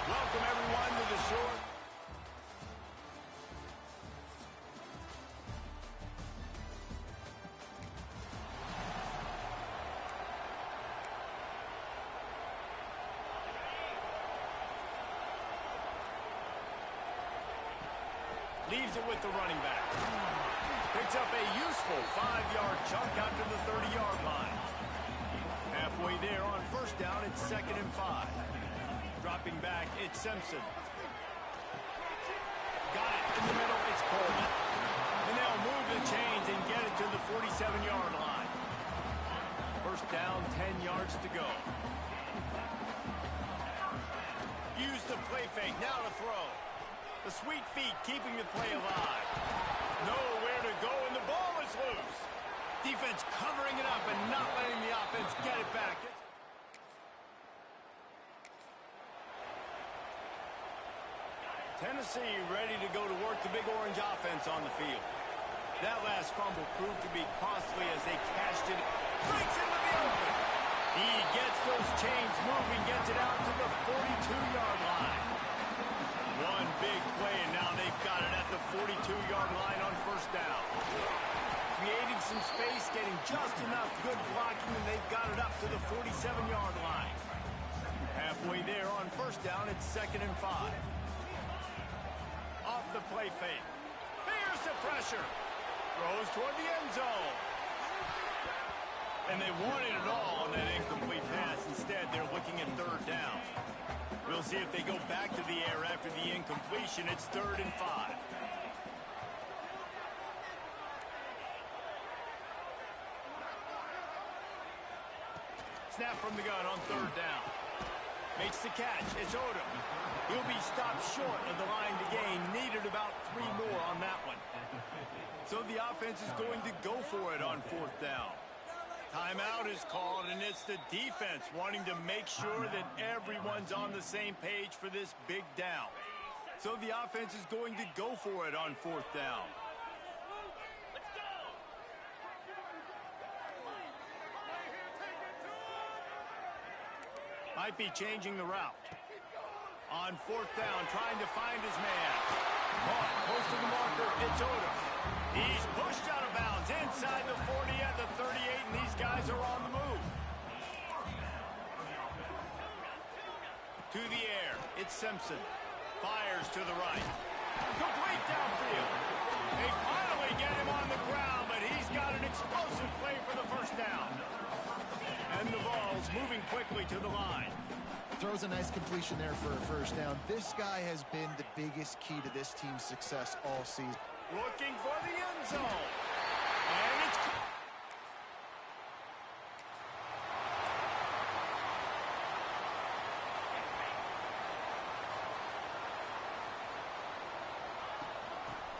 Welcome, everyone, to the short. Leaves it with the running back. Picks up a useful 5-yard chunk out to the 30-yard line. Halfway there on first down, it's 2nd and 5. Dropping back, it's Simpson. Got it in the middle, it's Coleman. And they'll move the chains and get it to the 47-yard line. First down, 10 yards to go. Use the play fake, now to throw. The sweet feet keeping the play alive. Nowhere to go, and the ball is loose. Defense covering it up and not letting the offense get it back. Tennessee ready to go to work the big orange offense on the field. That last fumble proved to be costly as they cashed it. Breaks into the open. He gets those chains moving, gets it out to the 42-yard line. One big play, and now they've got it at the 42-yard line on first down. Creating some space, getting just enough good blocking, and they've got it up to the 47-yard line. Halfway there on first down, it's 2nd and 5. Off the play fake. Here's the pressure. Throws toward the end zone. And they wanted it all on that incomplete pass. Instead, they're looking at 3rd down. We'll see if they go back to the air after the incompletion. It's 3rd and 5. Snap from the gun on 3rd down. Makes the catch. It's Odom. He'll be stopped short of the line to gain. Needed about 3 more on that one. So the offense is going to go for it on 4th down. Timeout is called, and it's the defense wanting to make sure that everyone's on the same page for this big down. So the offense is going to go for it on 4th down. Might be changing the route. On 4th down, trying to find his man. Caught close to the marker. It's Odom. He's pushed out of bounds inside the 40 at the 38, and these guys are on the move. To the air. It's Simpson. Fires to the right. Complete downfield. They finally get him on the ground, but he's got an explosive play for the first down. And the Vawls moving quickly to the line. Throws a nice completion there for a first down. This guy has been the biggest key to this team's success all season. Looking for the end zone. And it's...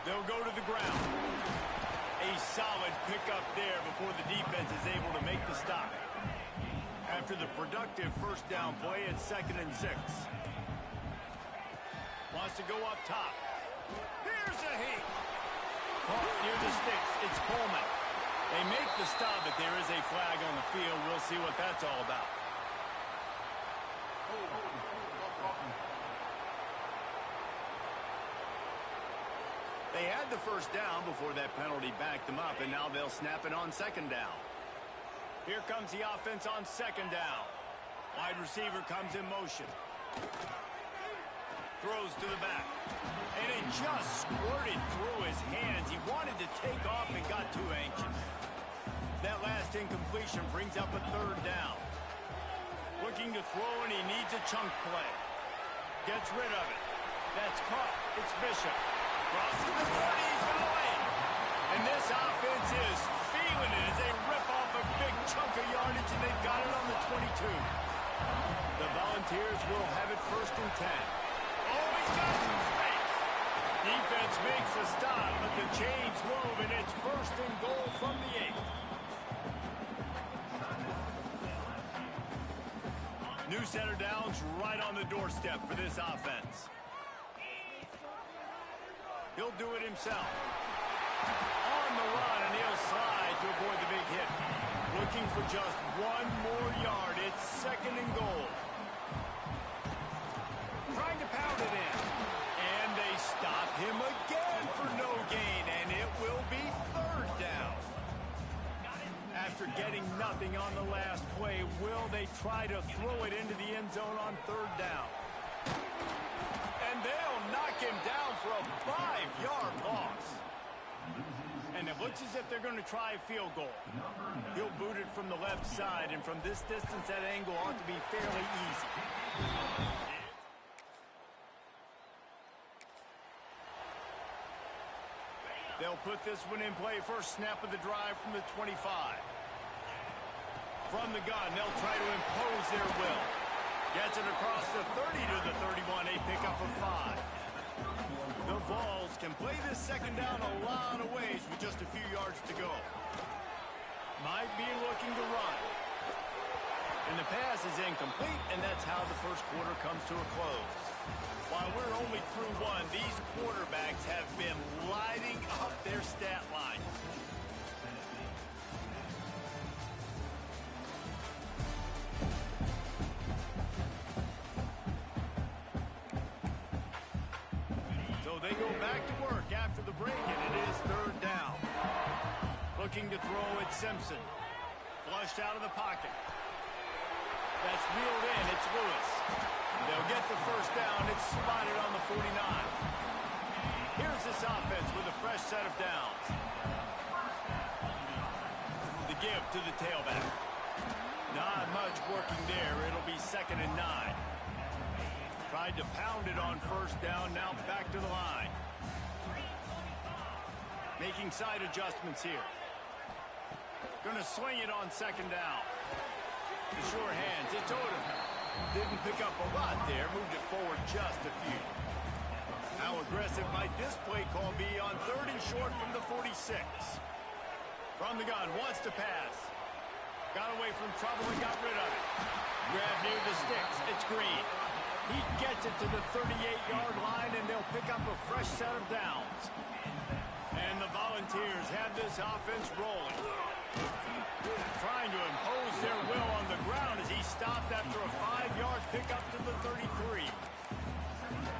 They'll go to the ground. A solid pickup there before the defense is able to make the stop. After the productive first down play, it's 2nd and 6. Wants to go up top. Here's a heat. Caught near the sticks. It's Coleman. They make the stop, but there is a flag on the field. We'll see what that's all about. They had the first down before that penalty backed them up, and now they'll snap it on 2nd down. Here comes the offense on 2nd down. Wide receiver comes in motion. Throws to the back. And it just squirted through his hands. He wanted to take off and got too anxious. That last incompletion brings up a 3rd down. Looking to throw, and he needs a chunk play. Gets rid of it. That's caught. It's Bishop. Crosses the 30. He's going to win. And this offense is feeling it as they rip off a big chunk of yardage, and they've got it on the 22. The Volunteers will have it 1st and 10. Oh, he's got some space. Defense makes a stop, but the chains move, and it's 1st and goal from the 8. New center downs right on the doorstep for this offense. He'll do it himself. On the run, and he'll slide to avoid the big hit. Looking for just 1 more yard. It's 2nd and goal. Trying to pound it in. And they stop him again for no gain, and it will be 3rd down. After getting nothing on the last play, will they try to throw it into the end zone on 3rd down? And they'll knock him down for a 5-yard loss. And it looks as if they're going to try a field goal. He'll boot it from the left side, and from this distance, that angle ought to be fairly easy. They'll put this one in play. First snap of the drive from the 25. From the gun, they'll try to impose their will. Gets it across the 30 to the 31. A pickup of 5. The Vawls can play this second down a lot of ways with just a few yards to go. Might be looking to run. And the pass is incomplete, and that's how the first quarter comes to a close. While we're only through one, these quarterbacks have been lighting up their stat line. So they go back to work after the break, and it is third down. Looking to throw at Simpson. Flushed out of the pocket. That's reeled in. It's Lewis. They'll get the first down. It's spotted on the 49. Here's this offense with a fresh set of downs. The give to the tailback. Not much working there. It'll be 2nd and 9. Tried to pound it on first down. Now back to the line. Making side adjustments here. Going to swing it on 2nd down. The sure hands. It's Odom. Didn't pick up a lot there. Moved it forward just a few. How aggressive might this play call be on 3rd and short from the 46? From the gun. Wants to pass. Got away from trouble and got rid of it. Grab near the sticks. It's Green. He gets it to the 38-yard line, and they'll pick up a fresh set of downs. And the Volunteers have this offense rolling. Trying to impose their will on the ground as he stopped after a 5-yard pickup to the 33.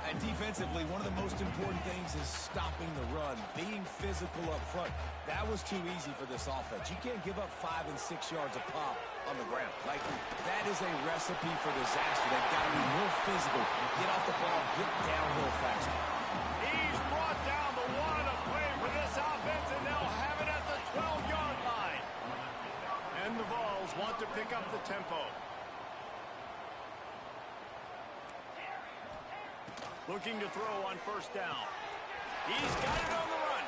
And defensively, one of the most important things is stopping the run, being physical up front. That was too easy for this offense. You can't give up 5 and 6 yards a pop on the ground. Like, that is a recipe for disaster. They've got to be more physical, get off the ball, get downhill faster. He's brought down the one to play for this offense, and they'll have it at the 12-yard line. And the Vawls want to pick up the tempo. Looking to throw on first down. He's got it on the run.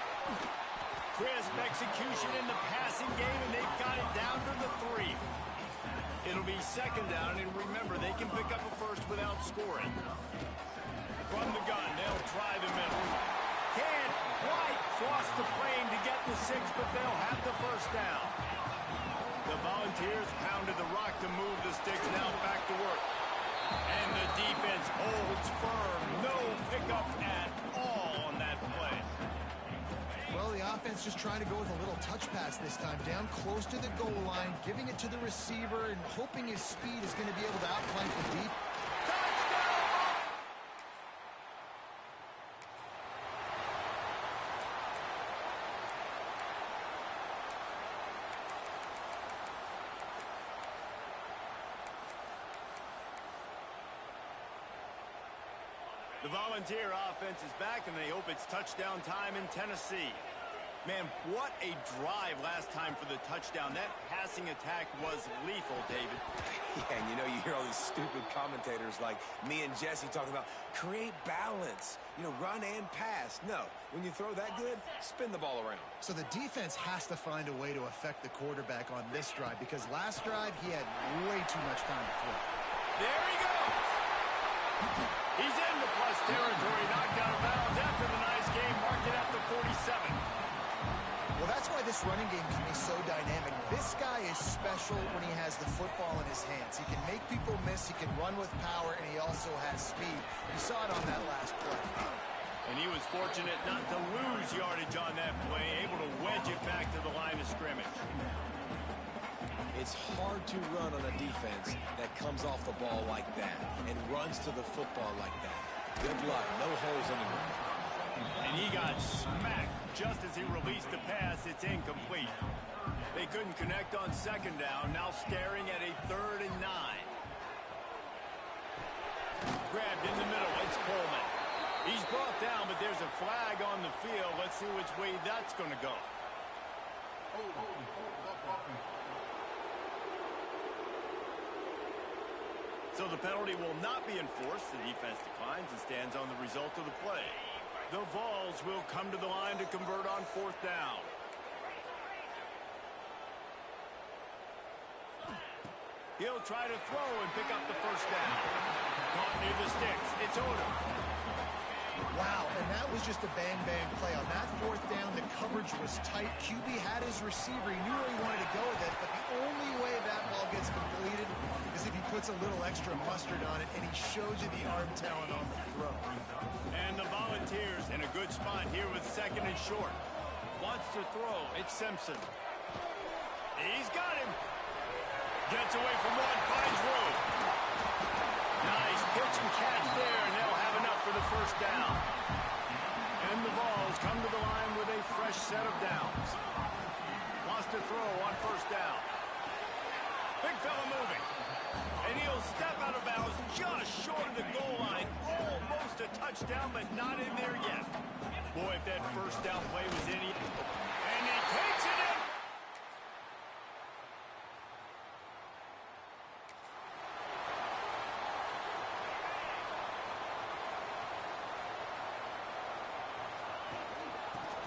Crisp execution in the passing game, and they've got it down to the 3. It'll be 2nd down, and remember, they can pick up a first without scoring. From the gun, they'll try the middle. Can't quite cross the plane to get the 6, but they'll have the first down. The Volunteers pounded the rock to move the sticks. Now back to work. And the defense holds firm. No pickup at all on that play. Well, the offense just trying to go with a little touch pass this time. Down close to the goal line, giving it to the receiver and hoping his speed is going to be able to outflank the deep. The Volunteer offense is back, and they hope it's touchdown time in Tennessee. Man, what a drive last time for the touchdown. That passing attack was lethal, David. Yeah, and you know, you hear all these stupid commentators like me and Jesse talking about create balance, you know, run and pass. No, when you throw that good, spin the ball around. So the defense has to find a way to affect the quarterback on this drive, because last drive he had way too much time to throw. There he goes. He's into plus territory, knocked out of bounds after the nice game, marked it at the 47. Well, that's why this running game can be so dynamic. This guy is special when he has the football in his hands. He can make people miss, he can run with power, and he also has speed. You saw it on that last play. And he was fortunate not to lose yardage on that play, able to wedge it back to the line of scrimmage. It's hard to run on a defense that comes off the ball like that and runs to the football like that. Good luck. No holes anywhere. And he got smacked just as he released the pass. It's incomplete. They couldn't connect on 2nd down. Now staring at a 3rd and 9. Grabbed in the middle. It's Coleman. He's brought down, but there's a flag on the field. Let's see which way that's going to go. So the penalty will not be enforced. The defense declines and stands on the result of the play. The Vawls will come to the line to convert on 4th down. He'll try to throw and pick up the first down. Caught near the sticks. It's Odom. Wow, and that was just a bang-bang play. On that fourth down, the coverage was tight. QB had his receiver. He knew where he wanted to go with it, but the only way that ball gets completed is if he puts a little extra mustard on it, and he shows you the arm talent on the throw. And the Volunteers in a good spot here with second and short. Wants to throw. It's Simpson. He's got him. Gets away from one, finds room. Nice pitch and catch there, and they'll have enough for the first down. And the Vawls come to the line with a fresh set of downs. Wants to throw on first down. Big fella moving. And he'll step out of bounds just short of the goal line. Almost a touchdown, but not in there yet. Boy, if that first down play was any... And he takes it in.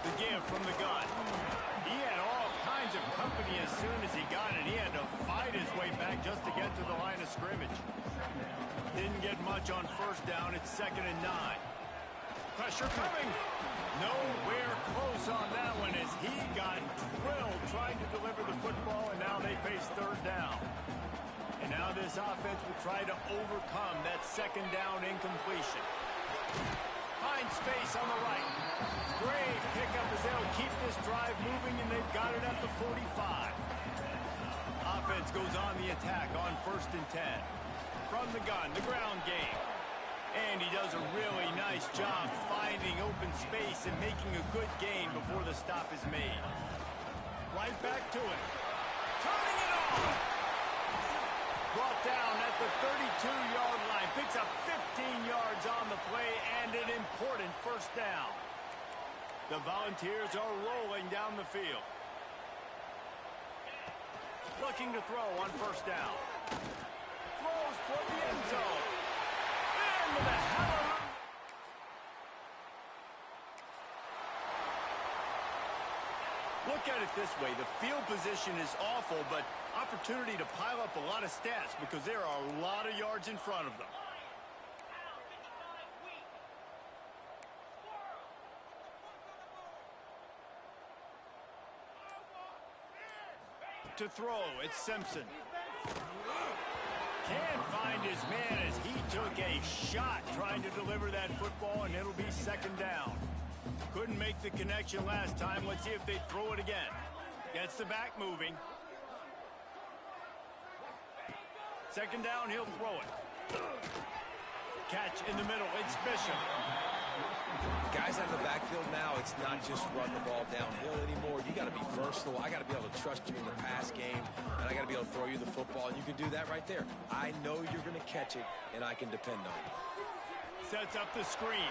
The give from the gun. He had all kinds of company as soon as he got it. He had to fight his way back just to get to the line of scrimmage. Didn't get much on first down. It's 2nd and 9. Pressure coming. Nowhere close on that one as he got drilled trying to deliver the football, and now they face third down. And now this offense will try to overcome that second down incompletion. Finds space on the right. Great pickup as they'll keep this drive moving, and they've got it at the 45. Offense goes on the attack on 1st and 10. From the gun, the ground game. And he does a really nice job finding open space and making a good gain before the stop is made. Right back to it. Turning it on. Brought down at the 32-yard line. Picks up 15 yards on the play and an important first down. The Volunteers are rolling down the field. Looking to throw on first down. Throws toward the end zone. And with a hell of a... Look at it this way. The field position is awful, but opportunity to pile up a lot of stats because there are a lot of yards in front of them. To throw, it's Simpson. Can't find his man as he took a shot trying to deliver that football, and it'll be 2nd down. Couldn't make the connection last time. Let's see if they throw it again. Gets the back moving. 2nd down, he'll throw it. Catch in the middle, it's Bishop. Guys out in the backfield now, it's not just run the ball downhill anymore. You got to be versatile. I got to be able to trust you in the pass game, and I got to be able to throw you the football, and you can do that right there. I know you're going to catch it, and I can depend on it. Sets up the screen.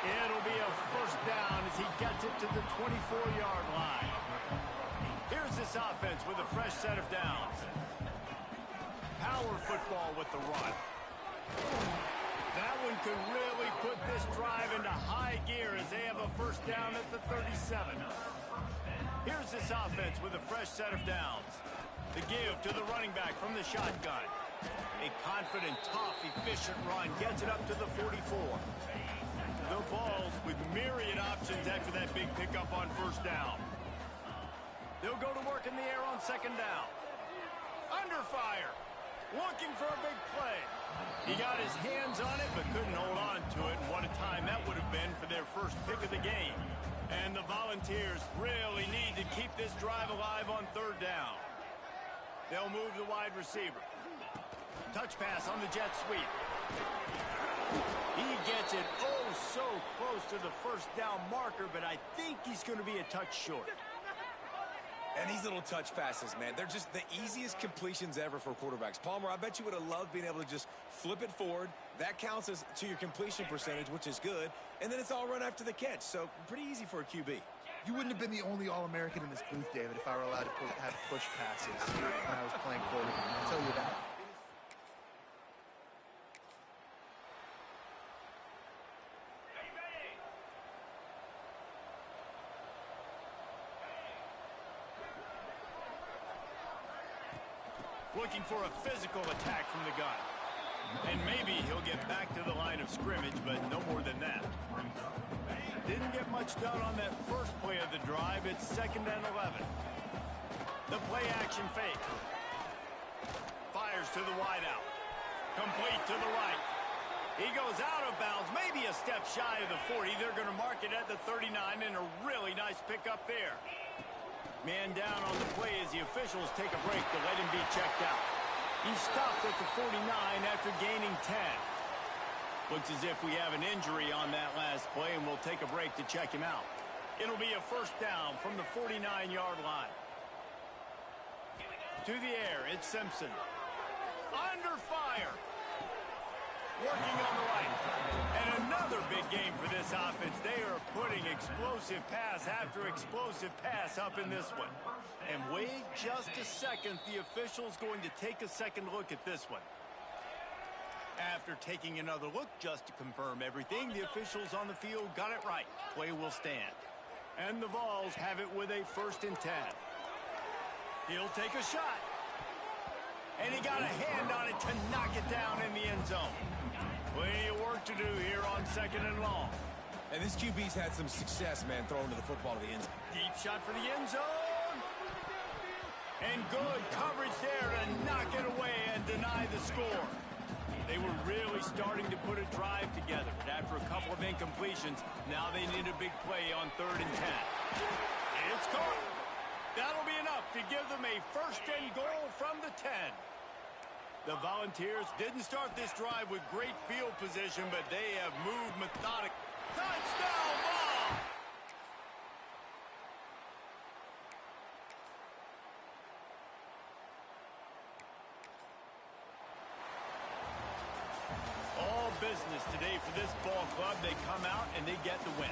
It'll be a first down as he gets it to the 24-yard line. Here's this offense with a fresh set of downs. Power football with the run. That one could really put this drive into high gear as they have a first down at the 37. Here's this offense with a fresh set of downs. The give to the running back from the shotgun. A confident, tough, efficient run gets it up to the 44. The Vawls with myriad options after that big pickup on first down. They'll go to work in the air on 2nd down. Under fire. Looking for a big play. He got his hands on it, but couldn't hold on to it. And what a time that would have been for their first pick of the game. And the Volunteers really need to keep this drive alive on 3rd down. They'll move the wide receiver. Touch pass on the jet sweep. He gets it oh so close to the first down marker, but I think he's going to be a touch short. And these little touch passes, man, they're just the easiest completions ever for quarterbacks. Palmer, I bet you would have loved being able to just flip it forward. That counts as to your completion percentage, which is good. And then it's all run after the catch, so pretty easy for a QB. You wouldn't have been the only All-American in this booth, David, if I were allowed to have push passes when I was playing quarterback. I'll tell you that. Looking for a physical attack from the gun. And maybe he'll get back to the line of scrimmage, but no more than that. Didn't get much done on that first play of the drive. It's 2nd and 11. The play action fake. Fires to the wideout. Complete to the right. He goes out of bounds, maybe a step shy of the 40. They're going to mark it at the 39, and a really nice pickup there. Man down on the play as the officials take a break to let him be checked out. He stopped at the 49 after gaining 10. Looks as if we have an injury on that last play, and we'll take a break to check him out. It'll be a first down from the 49-yard line. To the air, it's Simpson. Under fire. Working on the right. And another big game for this offense. They are putting explosive pass after explosive pass up in this one. And wait just a second. The official's going to take a second look at this one. After taking another look just to confirm everything, the officials on the field got it right. Play will stand. And the Vawls have it with a 1st and 10. He'll take a shot. And he got a hand on it to knock it down in the end zone. Plenty of work to do here on 2nd and long. And this QB's had some success, man, throwing to the football to the end zone. Deep shot for the end zone. And good coverage there to knock it away and deny the score. They were really starting to put a drive together. But after a couple of incompletions, now they need a big play on 3rd and 10. It's caught. That'll be enough to give them a 1st and goal from the 10. The Volunteers didn't start this drive with great field position, but they have moved methodically. Touchdown ball! All business today for this ball club. They come out and they get the win.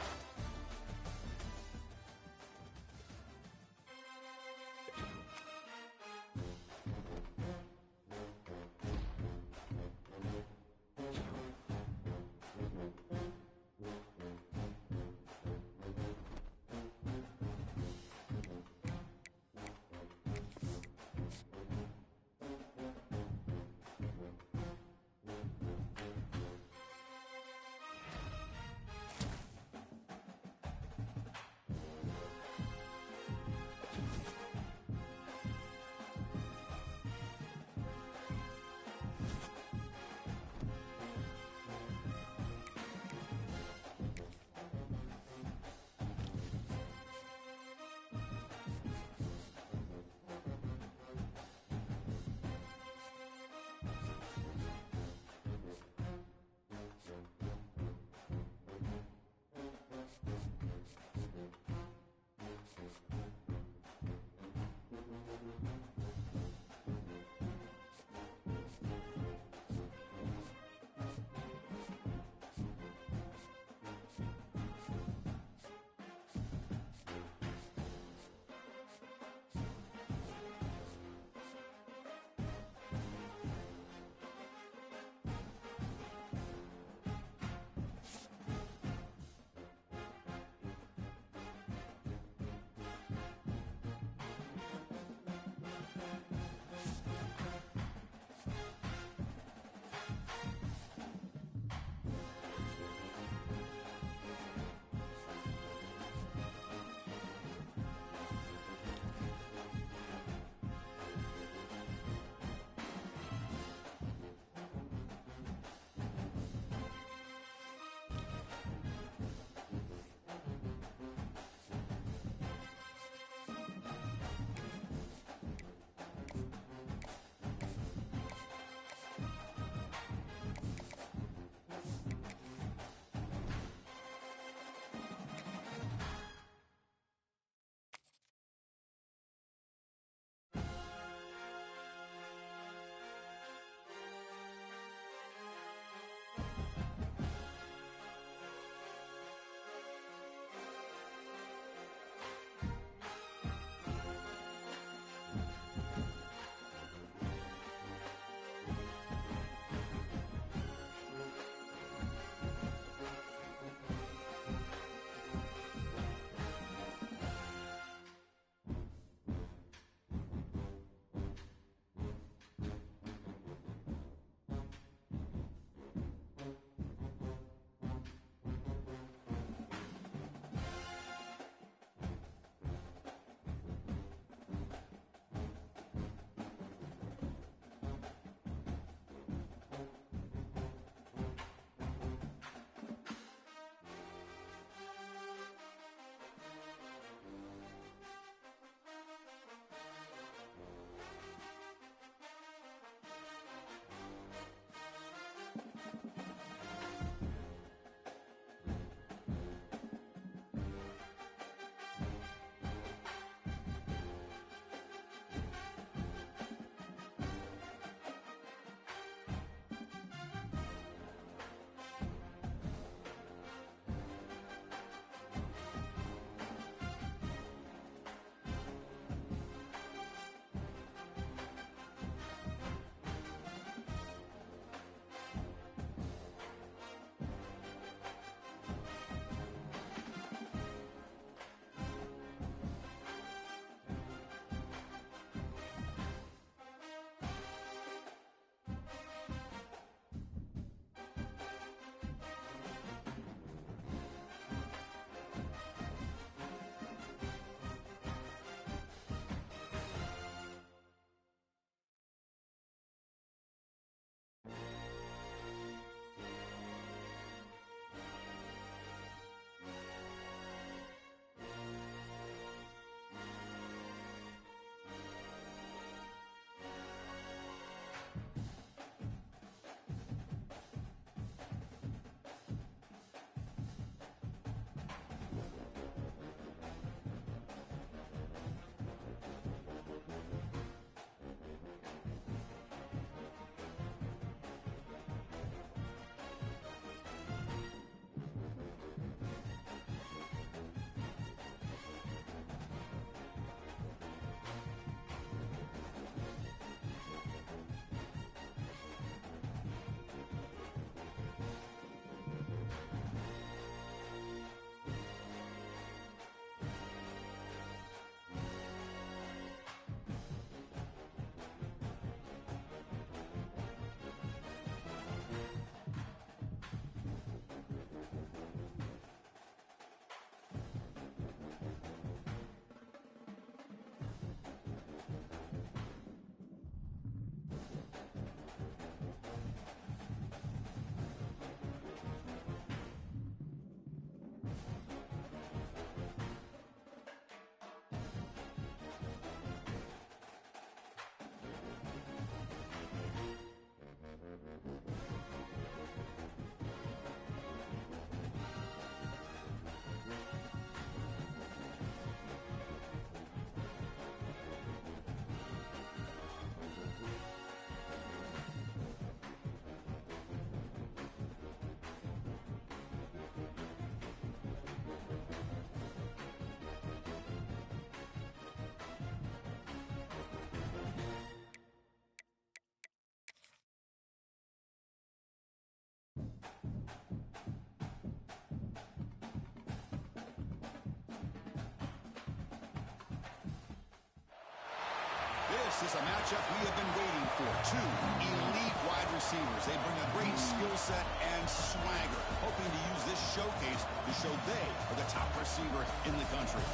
This is a matchup we have been waiting for. Two elite wide receivers. They bring a great skill set and swagger, hoping to use this showcase to show they are the top receiver in the country.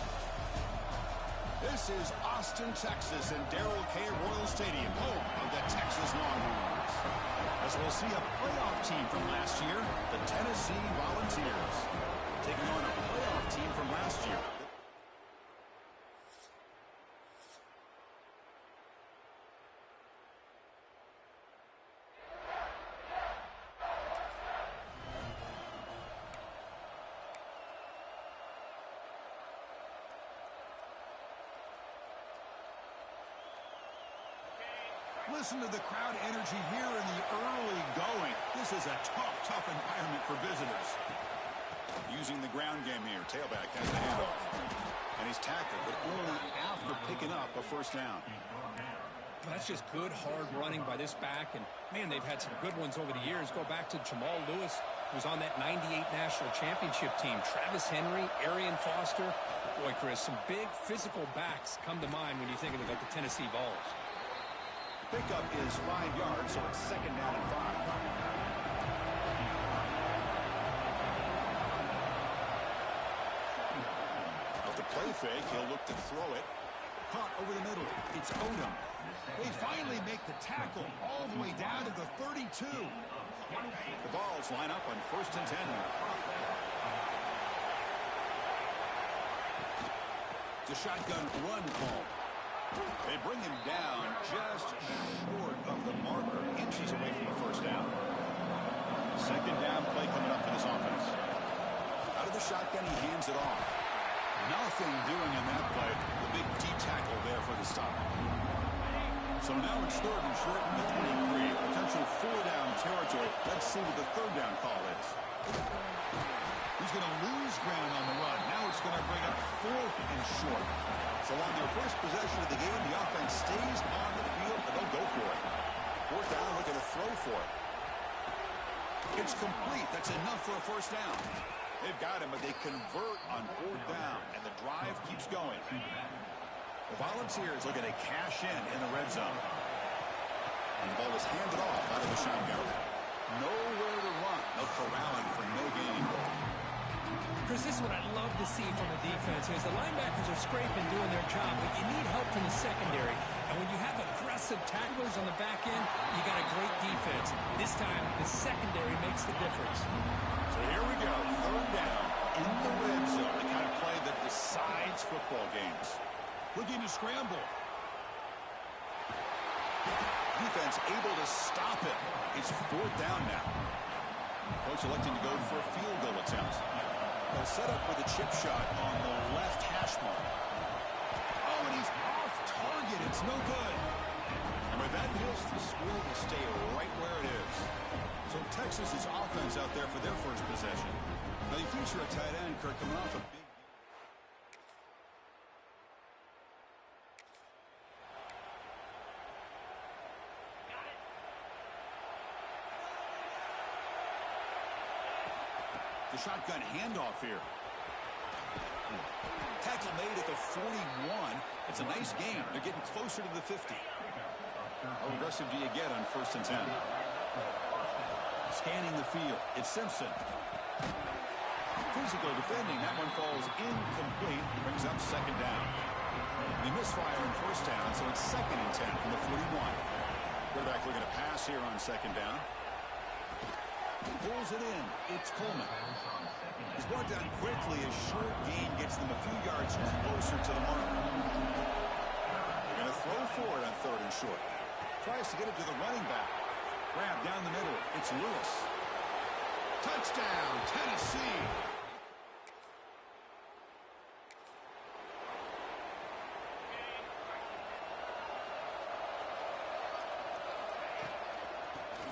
This is Austin, Texas, and Darrell K. Royal Stadium, home of the Texas Longhorns. As we'll see a playoff team from last year, the Tennessee Volunteers, taking on a playoff team from last year. Listen to the crowd energy here in the early going. This is a tough environment for visitors. Using the ground game here. Tailback has the handoff. And he's tackled, but only after picking up a first down. That's just good, hard running by this back. And, man, they've had some good ones over the years. Go back to Jamal Lewis, who was on that '98 National Championship team. Travis Henry, Arian Foster. Boy, Chris, some big physical backs come to mind when you're thinking about the Tennessee Vawls. Pickup is 5 yards, so it's second down and 5. Off the play fake, he'll look to throw it. Caught over the middle. It's Odom. They finally make the tackle all the way down to the 32. The Vawls line up on 1st and 10 now. It's a shotgun run call. They bring him down just short of the marker, inches away from the first down. Second down play coming up for this offense. Out of the shotgun, he hands it off. Nothing doing in that play. The big D tackle there for the stop. So now it's 3rd and short from the 23. Potential 4-down territory. Let's see what the 3rd down call is. He's going to lose ground on the run. Now it's going to bring up 4th and short. So on their first possession of the game, the offense stays on the field, and they'll go for it. 4th down, looking to throw for it. It's complete. That's enough for a first down. They've got him, but they convert on 4th down, and the drive keeps going. The Volunteers looking to cash in the red zone. And the ball is handed off out of the shotgun. Nowhere to run. No corralling for no gain. Chris, this is what I love to see from a defense is the linebackers are scraping, doing their job, but you need help from the secondary. And when you have aggressive tacklers on the back end, you got a great defense. This time, the secondary makes the difference. So here we go, 3rd down in the red zone, the kind of play that decides football games. Looking to scramble. Defense able to stop it. It's 4th down now. Coach electing to go for a field goal attempt. They'll set up for the chip shot on the left hash mark. Oh, and he's off target. It's no good. And with that miss, the score will stay right where it is. So Texas's offense out there for their first possession. Now you feature a tight end, Kirk, coming off a big... The shotgun handoff here. Tackle made at the 41. It's a nice gain. They're getting closer to the 50. How aggressive do you get on 1st and 10? Scanning the field. It's Simpson. Physical defending. That one falls incomplete. Brings up 2nd down. They misfire on 1st down, so it's 2nd and 10 from the 41. Quarterback looking to pass here on 2nd down. Pulls it in. It's Coleman. He's brought down quickly. A short gain gets them a few yards closer to the mark. They're going to throw for it on 3rd and short. Tries to get it to the running back. Grab down the middle. It's Lewis. Touchdown, Tennessee.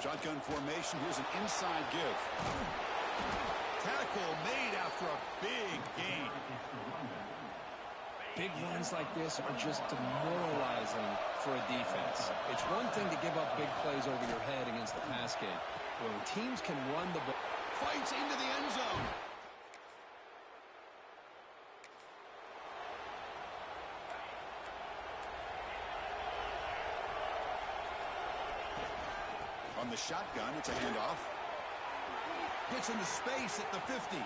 Shotgun formation. Here's an inside give. Tackle made after a big gain. Big runs like this are just demoralizing for a defense. It's one thing to give up big plays over your head against the pass game. When teams can run the ball. Fights into the end zone. On the shotgun, it's a handoff. Gets into space at the 50.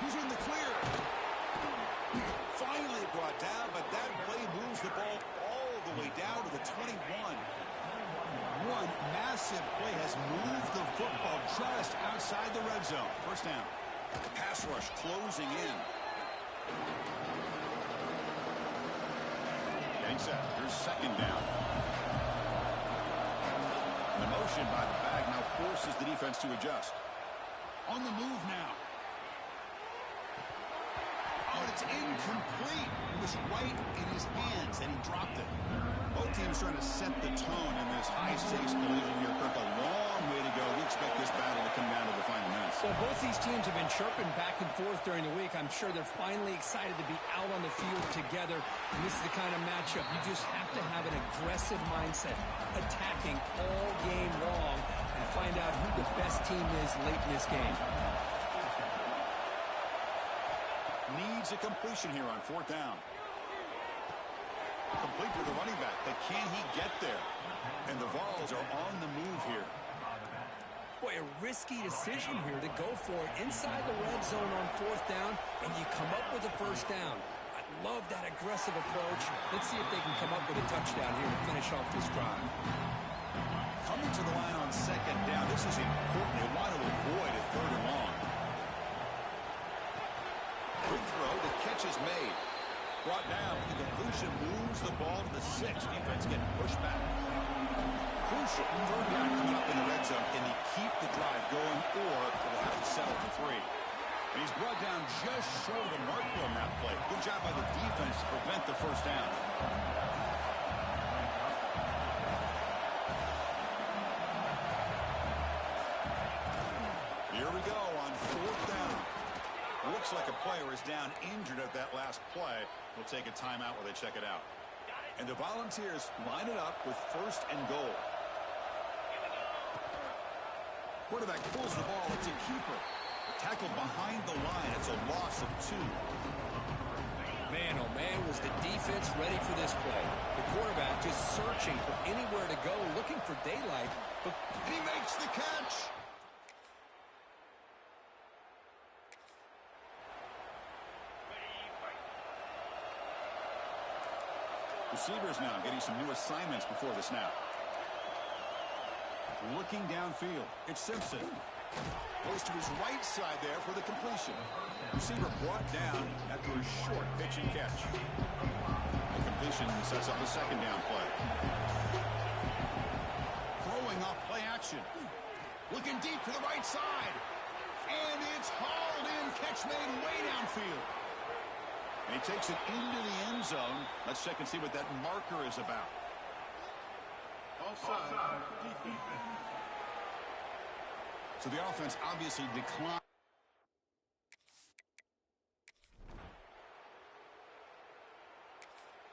He's in the clear. Finally brought down, but that play moves the ball all the way down to the 21. One massive play has moved the football just outside the red zone. First down. Pass rush closing in. Ncaa, here's second down. The motion by the bag now forces the defense to adjust. On the move now. Oh, it's incomplete. It was right in his hands, and he dropped it. Both teams trying to set the tone in this high-stakes collision here. Kirk, a long way to go. We expect this battle to come down to the final minutes. Well, both these teams have been chirping back and forth during the week. I'm sure they're finally excited to be out on the field together. And this is the kind of matchup you just have to have an aggressive mindset, attacking all game long, and find out who the best team is late in this game. Needs a completion here on fourth down. Complete to the running back, but can he get there? And the Vawls are on the move here. Boy, a risky decision here to go for it inside the red zone on fourth down, and you come up with a first down. I love that aggressive approach. Let's see if they can come up with a touchdown here to finish off this drive. Coming to the line on second down. This is important. They want to avoid a third and long. Quick throw. The catch is made. Brought down. The completion moves the ball to the 6. Defense getting pushed back. Crucial. Third down coming up in the red zone. Can he keep the drive going, or will they have to settle for 3? And he's brought down just short of the marker on that play. Good job by the defense to prevent the first down. Here we go on fourth down. Looks like a player is down injured at that last play. We'll take a timeout while they check it out. And the Volunteers line it up with first and goal. Quarterback pulls the ball. It's a keeper. Tackled behind the line. It's a loss of 2. Man, oh man, was the defense ready for this play. The quarterback just searching for anywhere to go, looking for daylight. But he makes the catch. Receivers now getting some new assignments before the snap. Looking downfield. It's Simpson. Goes to his right side there for the completion. Receiver brought down after a short pitch and catch. The completion sets up a second down play. Throwing off play action. Looking deep to the right side. And it's hauled in. Catch made way downfield. And he takes it into the end zone. Let's check and see what that marker is about. Offside. So the offense obviously declined.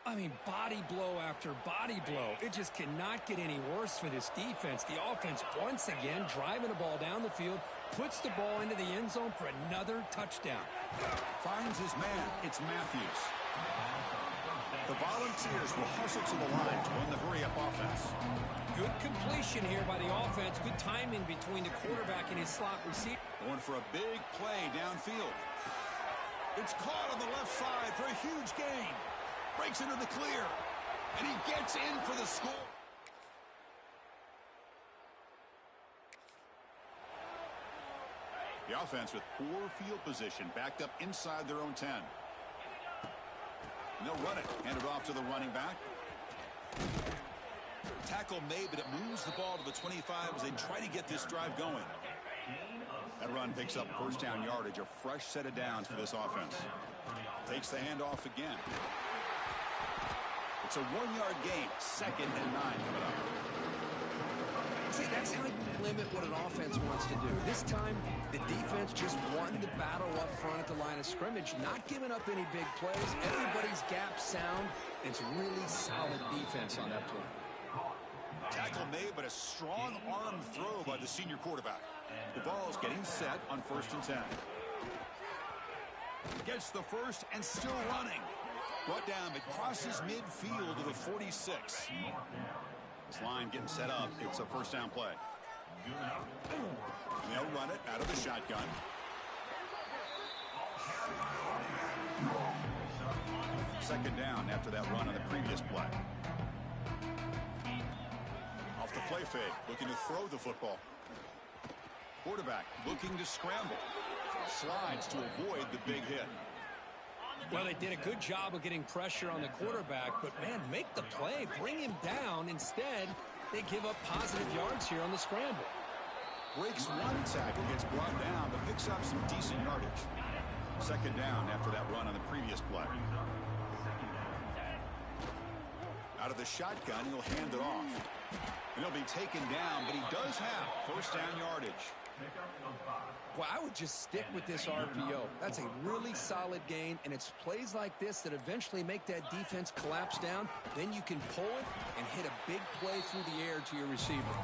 I mean, body blow after body blow. It just cannot get any worse for this defense. The offense, once again, driving the ball down the field, puts the ball into the end zone for another touchdown. Finds his man. It's Matthews. The Volunteers will hustle to the line to win the hurry-up offense. Good completion here by the offense. Good timing between the quarterback and his slot receiver. Going for a big play downfield. It's caught on the left side for a huge gain. Breaks into the clear. And he gets in for the score. The offense with poor field position, backed up inside their own 10. And they'll run it. Hand it off to the running back. Tackle made, but it moves the ball to the 25 as they try to get this drive going. That run picks up first down yardage, a fresh set of downs for this offense. Takes the handoff again. It's a 1-yard gain, 2nd and 9 coming up. See, that's how you limit what an offense wants to do. This time, the defense just won the battle up front at the line of scrimmage, not giving up any big plays. Everybody's gap sound. It's really solid defense on that play. Tackle made, but a strong arm throw by the senior quarterback. The ball's getting set on 1st and 10. Gets the first and still running. Brought down, but crosses midfield to the 46. This line getting set up. It's a first down play. They'll run it out of the shotgun. Second down after that run on the previous play. Off the play fake, looking to throw the football. Quarterback looking to scramble. Slides to avoid the big hit. Well, they did a good job of getting pressure on the quarterback, but, man, make the play. Bring him down. Instead, they give up positive yards here on the scramble. Breaks one tackle, gets brought down, but picks up some decent yardage. Second down after that run on the previous play. Out of the shotgun, he'll hand it off. And he'll be taken down, but he does have first down yardage. Well, I would just stick with this RPO. That's a really solid gain, and it's plays like this that eventually make that defense collapse down. Then you can pull it and hit a big play through the air to your receiver.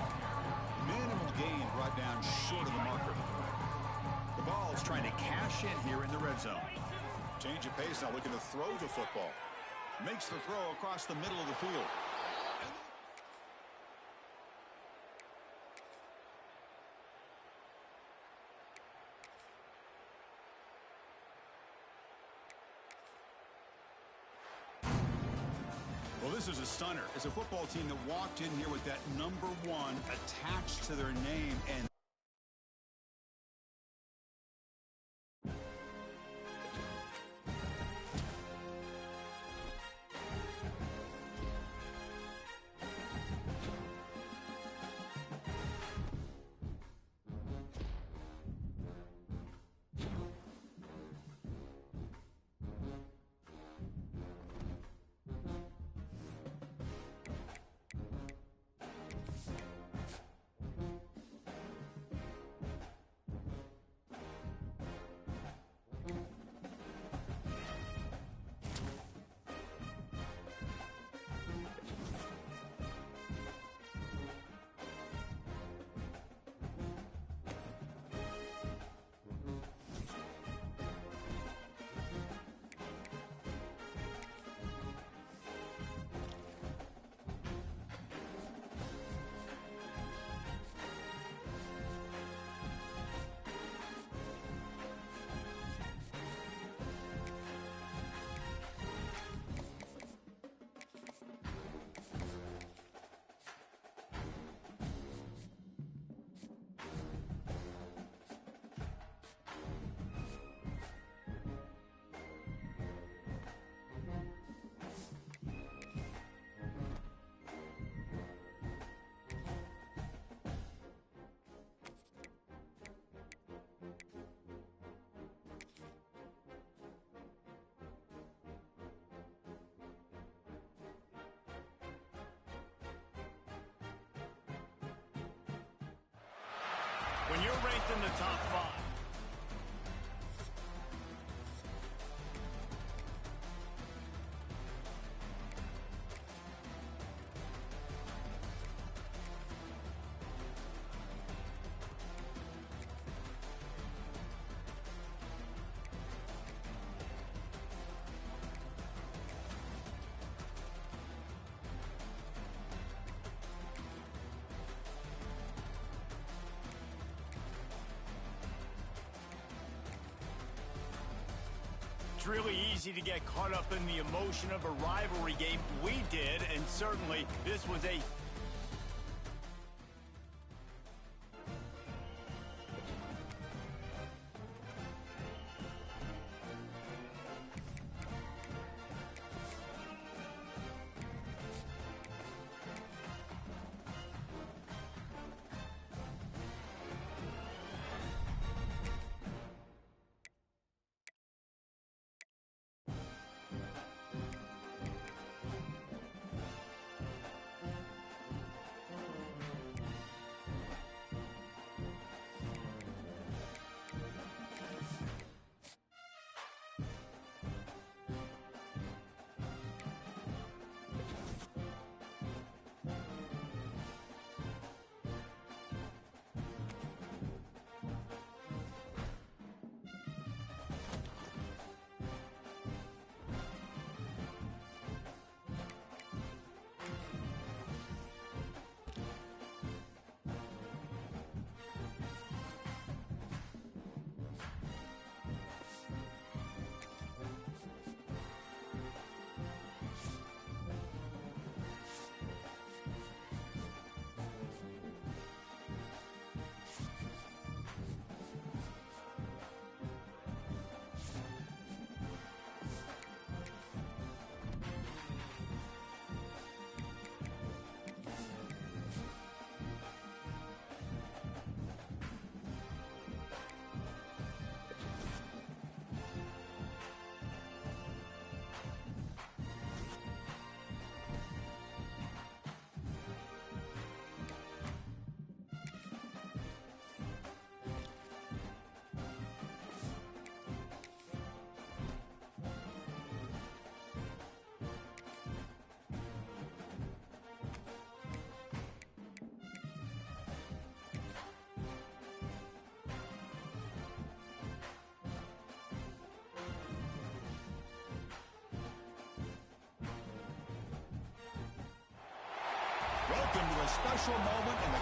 Minimal gain brought down short of the marker. The Vawls trying to cash in here in the red zone. Change of pace now, looking to throw the football. Makes the throw across the middle of the field. Well, this is a stunner. It's a football team that walked in here with that number 1 attached to their name, and when you're ranked in the top 5. It's really easy to get caught up in the emotion of a rivalry game. We did, and certainly this was a a special moment in the...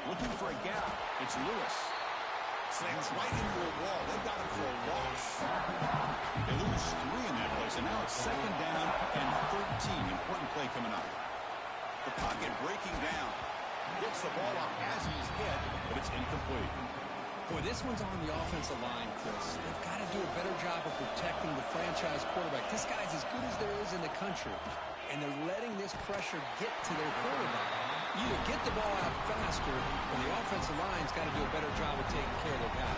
Looking for a gap. It's Lewis. Slams right into a wall. They've got him for a loss. They lose 3 in that place, and now it's second down and 13. Important play coming up. The pocket breaking down. Gets the ball off as he's hit, but it's incomplete. Boy, this one's on the offensive line, Chris. They've got to do a better job of protecting the franchise quarterback. This guy's as good as there is in the country, and they're letting this pressure get to their quarterback. Either get the ball out faster, or the offensive line's got to do a better job of taking care of their guy.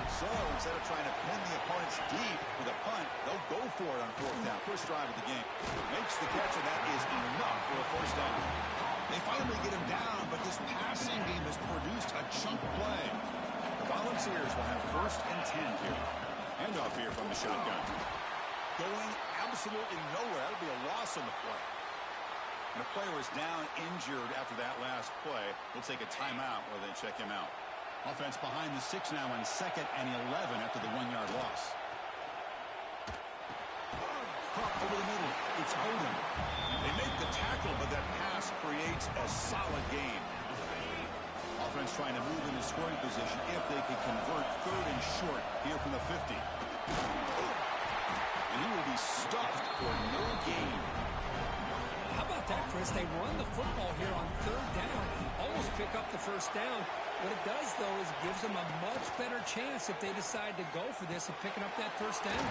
So instead of trying to pin the opponents deep with a punt, they'll go for it on 4th down. First drive of the game. Makes the catch, and that is enough for a first down. They finally get him down, but this passing game has produced a chunk play. The Volunteers will have 1st and 10 here. Handoff here from the shotgun. Going absolutely nowhere. That'll be a loss on the play. And the player is down injured after that last play. We'll take a timeout while they check him out. Offense behind the 6 now on 2nd and 11 after the 1-yard loss. Caught over the middle. It's Odom. They make the tackle, but that pass creates a solid gain. Offense trying to move into scoring position if they can convert 3rd and short here from the 50. And he will be stuffed for no gain. How about that, Chris? They run the football here on 3rd down, almost pick up the first down. What it does, though, is it gives them a much better chance if they decide to go for this of picking up that first down.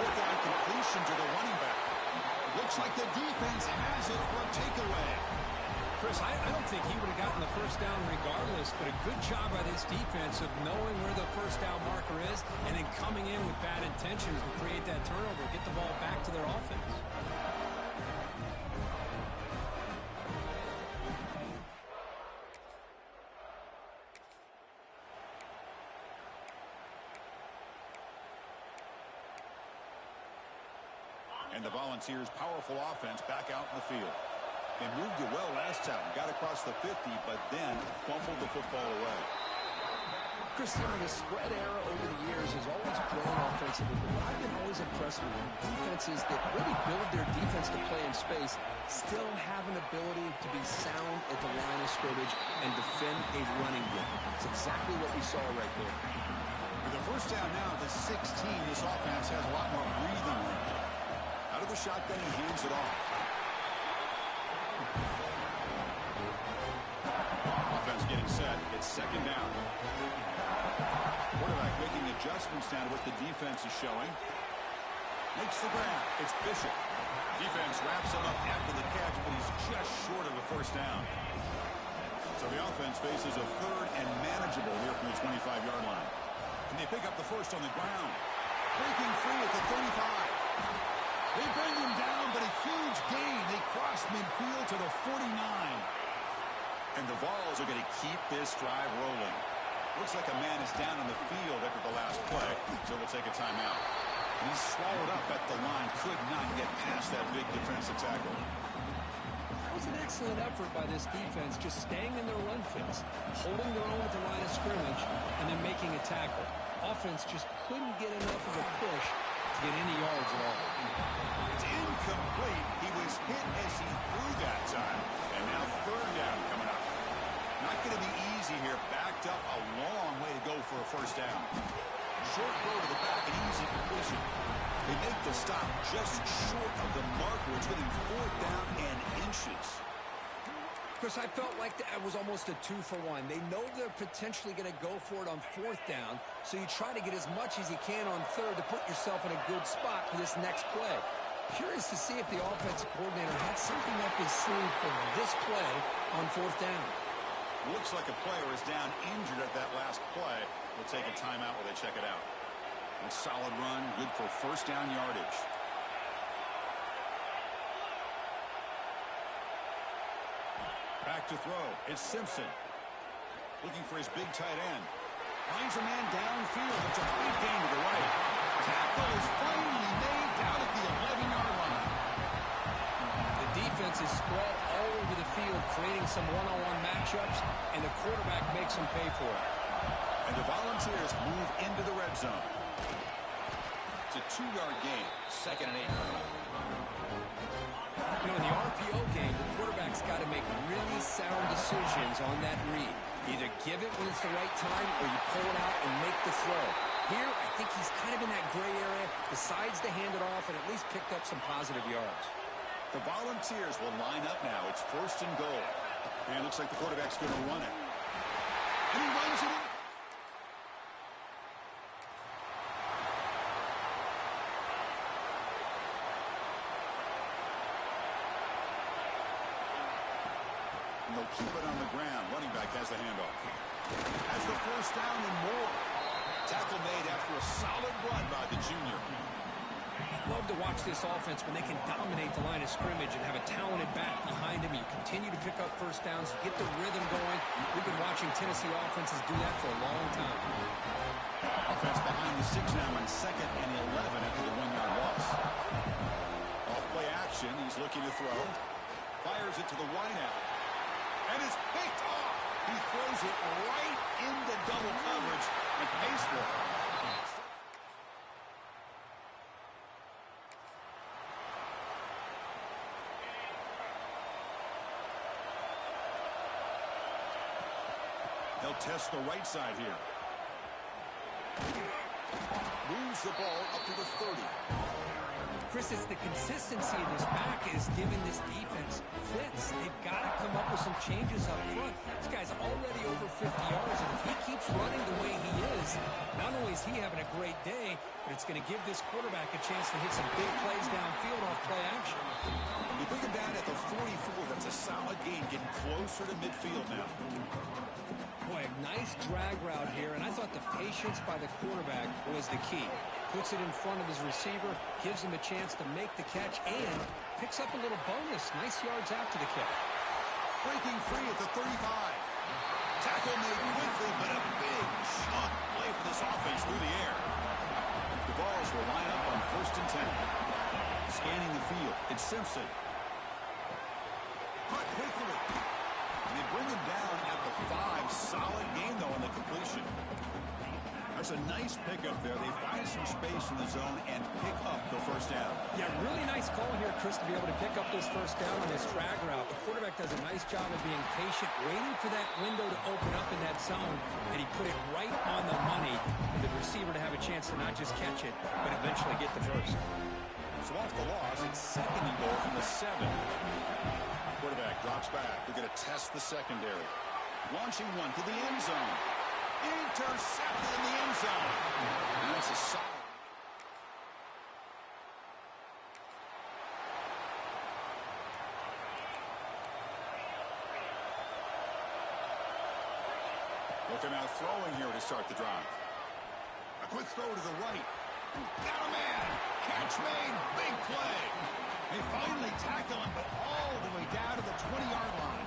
4th down completion to the running back. Looks like the defense has it for a takeaway. Chris, I don't think he would have gotten the first down regardless, but a good job by this defense of knowing where the first down marker is and then coming in with bad intentions to create that turnover, get the ball back to their offense. And the Volunteers' powerful offense back out in the field. They moved it well last time, got across the 50, but then fumbled the football away. Chris, the spread era over the years has always grown offensively, but what I've been always impressed with defenses that really build their defense to play in space still have an ability to be sound at the line of scrimmage and defend a running game. It's exactly what we saw right there. With the first down now at the 16, this offense has a lot more breathing room. Out of the shotgun, he hands it off. Offense getting set. It's 2nd down. Quarterback making adjustments down to what the defense is showing. Makes the grab. It's Bishop. Defense wraps him up after the catch, but he's just short of the first down. So the offense faces a 3rd and manageable here from the 25-yard line. And they pick up the first on the ground. Breaking free at the 35. They bring him down, but a huge gain. They cross midfield to the 49. And the Vawls are going to keep this drive rolling. Looks like a man is down on the field after the last play, so we'll take a timeout. And he's swallowed up at the line. Could not get past that big defensive tackle. That was an excellent effort by this defense, just staying in their run fits, holding their own at the line of scrimmage, and then making a tackle. Offense just couldn't get enough of a push to get any yards at all. It's incomplete. He was hit as he threw that time. And now 3rd down coming up. Not going to be easy here. Backed up a long way to go for a first down. Short throw to the back, an easy completion. They make the stop just short of the marker. It's getting 4th down and inches. Chris, I felt like that was almost a 2-for-1. They know they're potentially going to go for it on 4th down, so you try to get as much as you can on 3rd to put yourself in a good spot for this next play. Curious to see if the offensive coordinator had something up his sleeve for this play on 4th down. Looks like a player is down injured at that last play. We'll take a timeout while they check it out. A solid run, good for first down yardage. Back to throw. It's Simpson. Looking for his big tight end. Finds a man downfield. It's a big gain to the right. Tackle is finally made down at the 11-yard line. The defense is spread all over the field, creating some one-on-one matchups, and the quarterback makes them pay for it. And the Volunteers move into the red zone. It's a 2-yard gain, 2nd and 8. You know, in the RPO game, the quarterback's got to make really sound decisions on that read. Either give it when it's the right time or you pull it out and make the throw. Here, I think he's kind of in that gray area, decides to hand it off, and at least picked up some positive yards. The Volunteers will line up now. It's 1st and goal. And it looks like the quarterback's going to run it. And he runs it in. And they'll keep it on the ground. Running back has the handoff. Has the 1st down and more. Tackle made after a solid run by the junior. Love to watch this offense when they can dominate the line of scrimmage and have a talented back behind him. You continue to pick up 1st downs, you get the rhythm going. We've been watching Tennessee offenses do that for a long time. Offense behind the 6 now on 2nd and 11 after the 1-yard loss. Off play action, he's looking to throw. Fires it to the wideout. And it's picked off. He throws it right into double coverage and pays for it. They'll test the right side here. Moves the ball up to the 30. Chris, it's the consistency of this back is giving this defense fits. They've got to come up with some changes up front. This guy's already over 50 yards, and if he keeps running the way he is, not only is he having a great day, but it's going to give this quarterback a chance to hit some big plays downfield off play action. You bring him down at the 44. That's a solid gain, getting closer to midfield now. Boy, a nice drag route here, and I thought the patience by the quarterback was the key. Puts it in front of his receiver, gives him a chance to make the catch, and picks up a little bonus. Nice yards after the catch. Breaking free at the 35. Tackle made quickly, but a big chunk play for this offense through the air. The Vawls will line up on 1st and 10. Scanning the field, it's Simpson. Cut quickly. And they bring him down at the 5. Solid gain, though, on the completion. That's a nice pickup there. They find some space in the zone and pick up the 1st down. Yeah, really nice call here, Chris, to be able to pick up this 1st down on this drag route. The quarterback does a nice job of being patient, waiting for that window to open up in that zone, and he put it right on the money for the receiver to have a chance to not just catch it, but eventually get the 1st. So off the loss, it's 2nd and goal from the 7. Quarterback drops back. They're going to test the secondary. Launching one to the end zone. Intercepted in the end zone. And that's a solid. Looking out throwing here to start the drive. A quick throw to the right. Got a man. Catch made. Big play. They finally tackle him, but all the way down to the 20-yard line.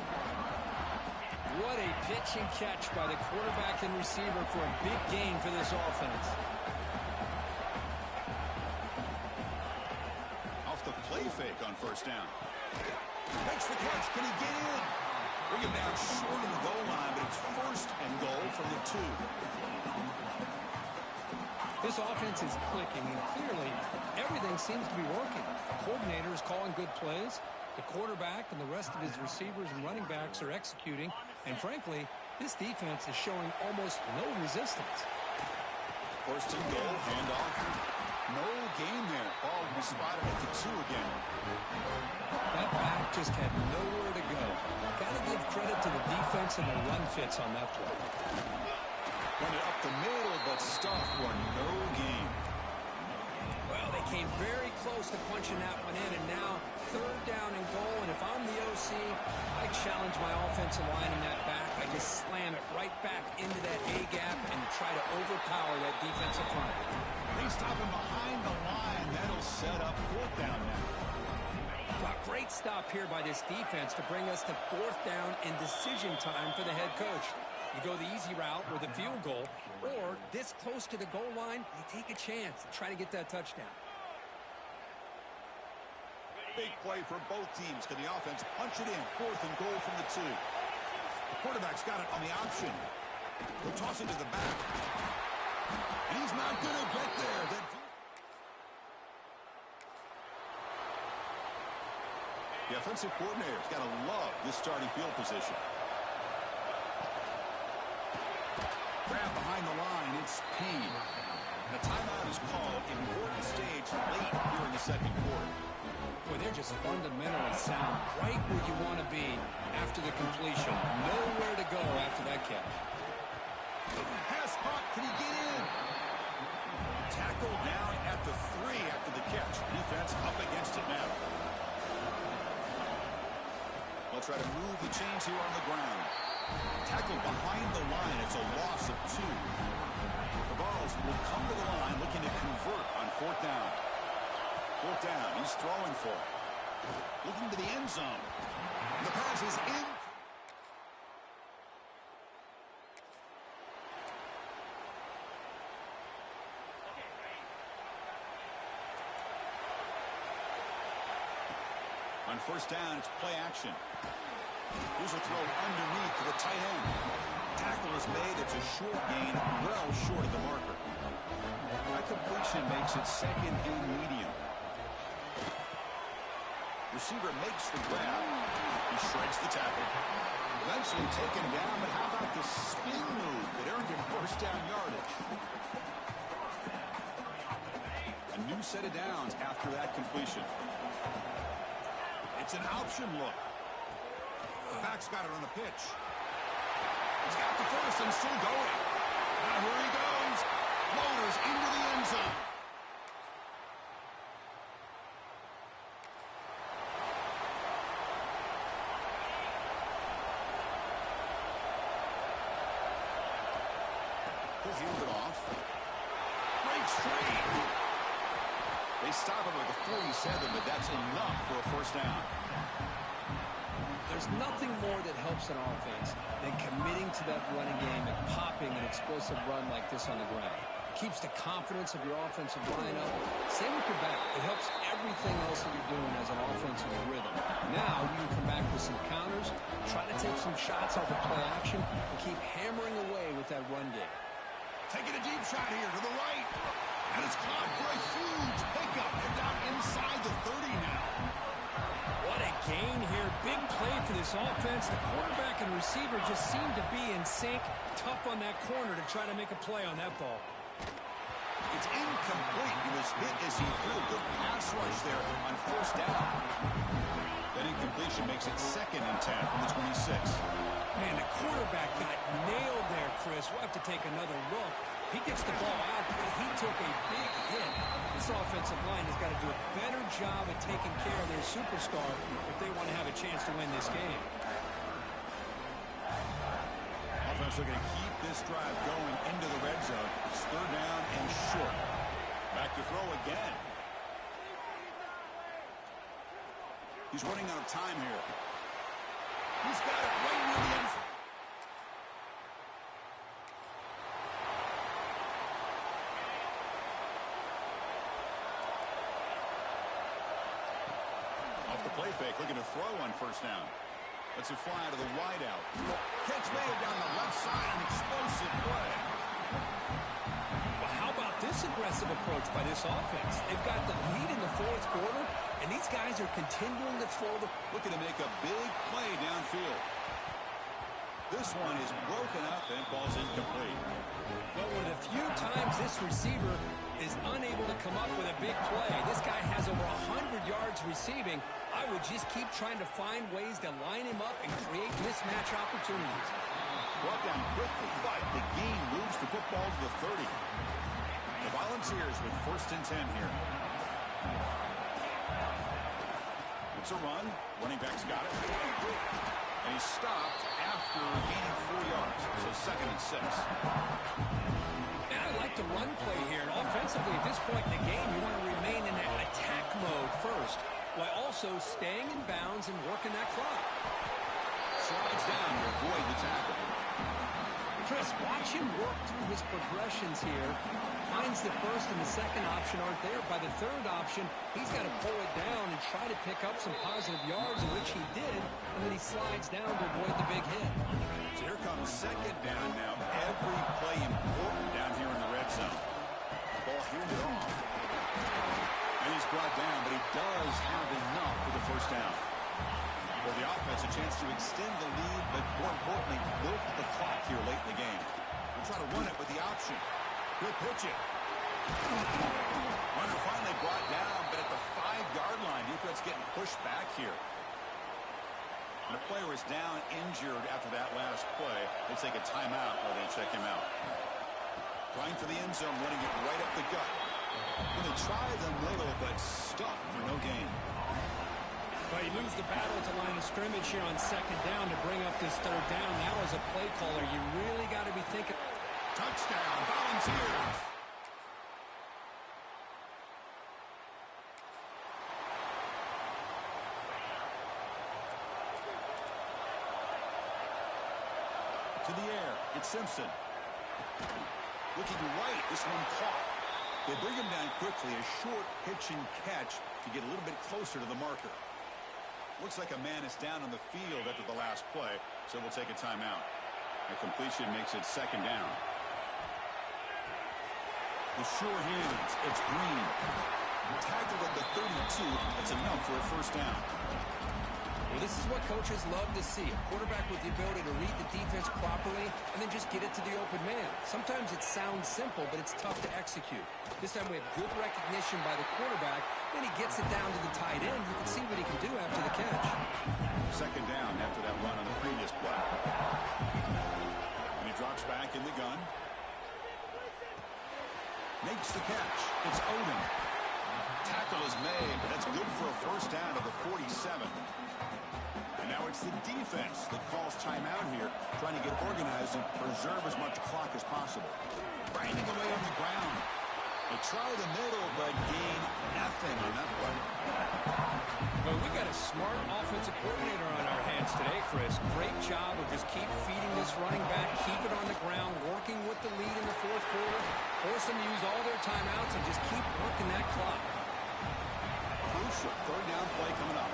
What a pitch and catch by the quarterback and receiver for a big gain for this offense. Off the play fake on 1st down. Makes the catch. Can he get in? Bring him down short of the goal line, but it's 1st and goal from the 2. This offense is clicking, and clearly everything seems to be working. The coordinator is calling good plays. The quarterback and the rest of his receivers and running backs are executing. And frankly, this defense is showing almost no resistance. 1st and goal, handoff. No gain there. Ball will be spotted at the 2 again. That back just had nowhere to go. Got to give credit to the defense and the run fits on that play. Run it up the middle, but stuffed for no gain. Well, they came very close to punching that one in, and now 3rd down and goal. And if I'm the OC, I challenge my offensive line in that back. I just slam it right back into that A-gap and try to overpower that defensive front. They stop him behind the line. That'll set up 4th down now. A great stop here by this defense to bring us to 4th down and decision time for the head coach. You go the easy route with a field goal, Or this close to the goal line, you take a chance and try to get that touchdown. Big play for both teams. Can the offense punch it in? 4th and goal from the 2. The quarterback's got it on the option. He'll toss it to the back. And he's not going to get there. The offensive coordinator's got to love this starting field position. Grab behind the line. It's Payne. The timeout is called. Important stage late here in the 2nd quarter. Boy, they're just fundamentally sound. Right where you want to be after the completion. Nowhere to go after that catch. Pass caught. Can he get in? Tackle down at the 3 after the catch. Defense up against it now. They'll try to move the chains here on the ground. Tackle behind the line. It's a loss of 2. The Vawls will come to the line looking to convert on 4th down. 4th down. He's throwing for it. Looking to the end zone. The pass is in. On 1st down, it's play action. Here's a throw underneath to the tight end. Tackle is made. It's a short gain, well short of the marker. That completion makes it 2nd and medium. Receiver makes the grab. He shreds the tackle. Eventually taken down, but how about the spin move that earned him 1st down yardage? A new set of downs after that completion. It's an option look. The back's got it on the pitch. He's got the 1st and still going. Now here he goes. Floaters into the end zone. He'll field it off. Breaks free. They stop him at the 47, but that's enough for a 1st down. There's nothing more that helps an offense than committing to that running game and popping an explosive run like this on the ground. It keeps the confidence of your offensive line up. Same with your back. It helps everything else that you're doing as an offense with a rhythm. Now you can come back with some counters, try to take some shots off of play action, and keep hammering away with that run game. Taking a deep shot here to the right. And it's caught for a huge pickup. They're down inside the 30 now. What a gain here. Big play for this offense. The quarterback and receiver just seem to be in sync. Tough on that corner to try to make a play on that ball. It's incomplete. He was hit as he threw. Good pass rush there on 1st down. That incompletion makes it 2nd and 10 from the 26. Man, the quarterback got nailed there, Chris. We'll have to take another look. He gets the ball out, but he took a big hit. This offensive line has got to do a better job of taking care of their superstar if they want to have a chance to win this game. Offense looking to keep this drive going into the red zone. It's 3rd down and short. Back to throw again. He's running out of time here. He's got it right near the end zone. Play fake, looking to throw on 1st down. Let's it fly to the wideout. Catch made down the left side, an explosive play. Well, how about this aggressive approach by this offense? They've got the lead in the 4th quarter, and these guys are continuing to throw the... Looking to make a big play downfield. This one is broken up and falls incomplete. Well, one of the few times this receiver is unable to come up with a big play. This guy has over 100 yards receiving. I would just keep trying to find ways to line him up and create mismatch opportunities. Brought down quickly, but the game moves the football to the 30. The Volunteers with 1st and 10 here. It's a run. Running back's got it. And he's stopped after gaining 4 yards. So 2nd and 6. And I like the run play here. And offensively, at this point in the game, you want to remain in that attack mode first, while also staying in bounds and working that clock. Slides down to avoid the tackle. Chris, watch him work through his progressions here. Finds the first and the second option aren't there. By the third option, he's got to pull it down and try to pick up some positive yards, which he did, and then he slides down to avoid the big hit. So here comes second down now. Every play important down here in the red zone. Ball handed off. And he's brought down, but he does have enough for the first down. For the offense, a chance to extend the lead, but more importantly, milk the clock here late in the game. We'll try to run it with the option. He'll pitch it. Runner finally brought down, but at the 5-yard line, defense getting pushed back here. And the player is down injured after that last play. They take a timeout while they check him out. Trying for the end zone, running it right up the gut. Well, they try the middle, but stuck for no gain. Well, you lose the battle at the line of scrimmage here on second down to bring up this third down. Now as a play caller, you really got to be thinking. Touchdown, Volunteers. To the air, it's Simpson. Looking right, this one caught. They bring him down quickly, a short pitch and catch to get a little bit closer to the marker. Looks like a man is down on the field after the last play, so we'll take a timeout. A completion makes it second down. The sure hands, it's Green. Tackled at the 32, that's enough for a first down. Well, this is what coaches love to see. A quarterback with the ability to read the defense properly and then just get it to the open man. Sometimes it sounds simple, but it's tough to execute. This time we have good recognition by the quarterback. Then he gets it down to the tight end. You can see what he can do after the catch. Second down after that run on the previous play. And he drops back in the gun. Makes the catch. It's Odom. Tackle is made, but that's good for a first down of the 47. And now it's the defense that calls timeout here, trying to get organized and preserve as much clock as possible. Grinding away on the ground. They try the middle, but gain nothing on that one. Well, we got a smart offensive coordinator on our hands today, Chris. Great job of just keep feeding this running back, keep it on the ground, working with the lead in the fourth quarter, force them to use all their timeouts, and just keep working that clock. Crucial third down play coming up.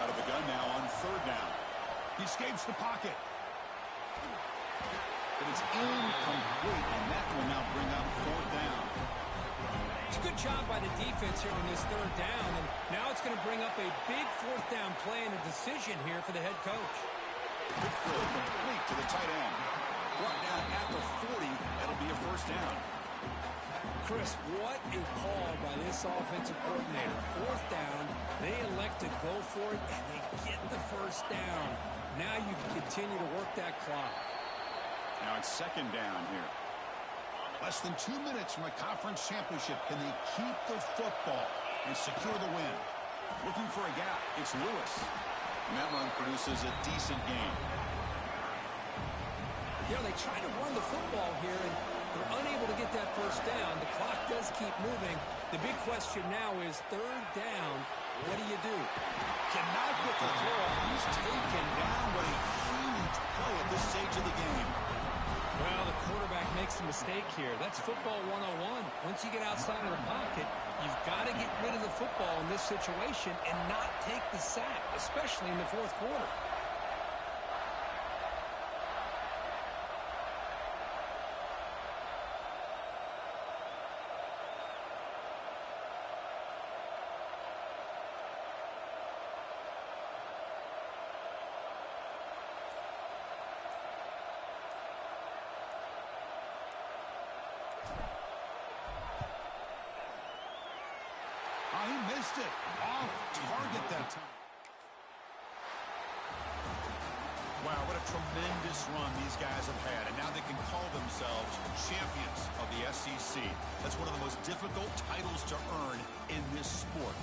Out of the gun now on third down. He escapes the pocket. But it's incomplete, and that will now bring up fourth down. It's a good job by the defense here on this third down, and now it's going to bring up a big fourth down play and a decision here for the head coach. Quick throw complete to the tight end. Brought down at the 40. That'll be a first down. Chris, what a call by this offensive coordinator. Fourth down, they elect to go for it, and they get the first down. Now you can continue to work that clock. Now it's second down here. Less than 2 minutes from a conference championship. Can they keep the football and secure the win? Looking for a gap. It's Lewis. And that run produces a decent gain. You know, they try to run the football here, and they're unable to get that first down. The clock does keep moving. The big question now is third down. What do you do? Cannot get the throw. He's taken down, but a huge play at this stage of the game. Well, the quarterback makes a mistake here. That's football 101. Once you get outside of the pocket, you've got to get rid of the football in this situation and not take the sack, especially in the fourth quarter. He missed it. Off target that time. Wow, what a tremendous run these guys have had. And now they can call themselves champions of the SEC. That's one of the most difficult titles to earn in this sport.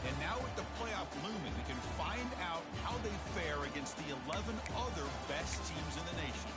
And now with the playoff looming, we can find out how they fare against the 11 other best teams in the nation.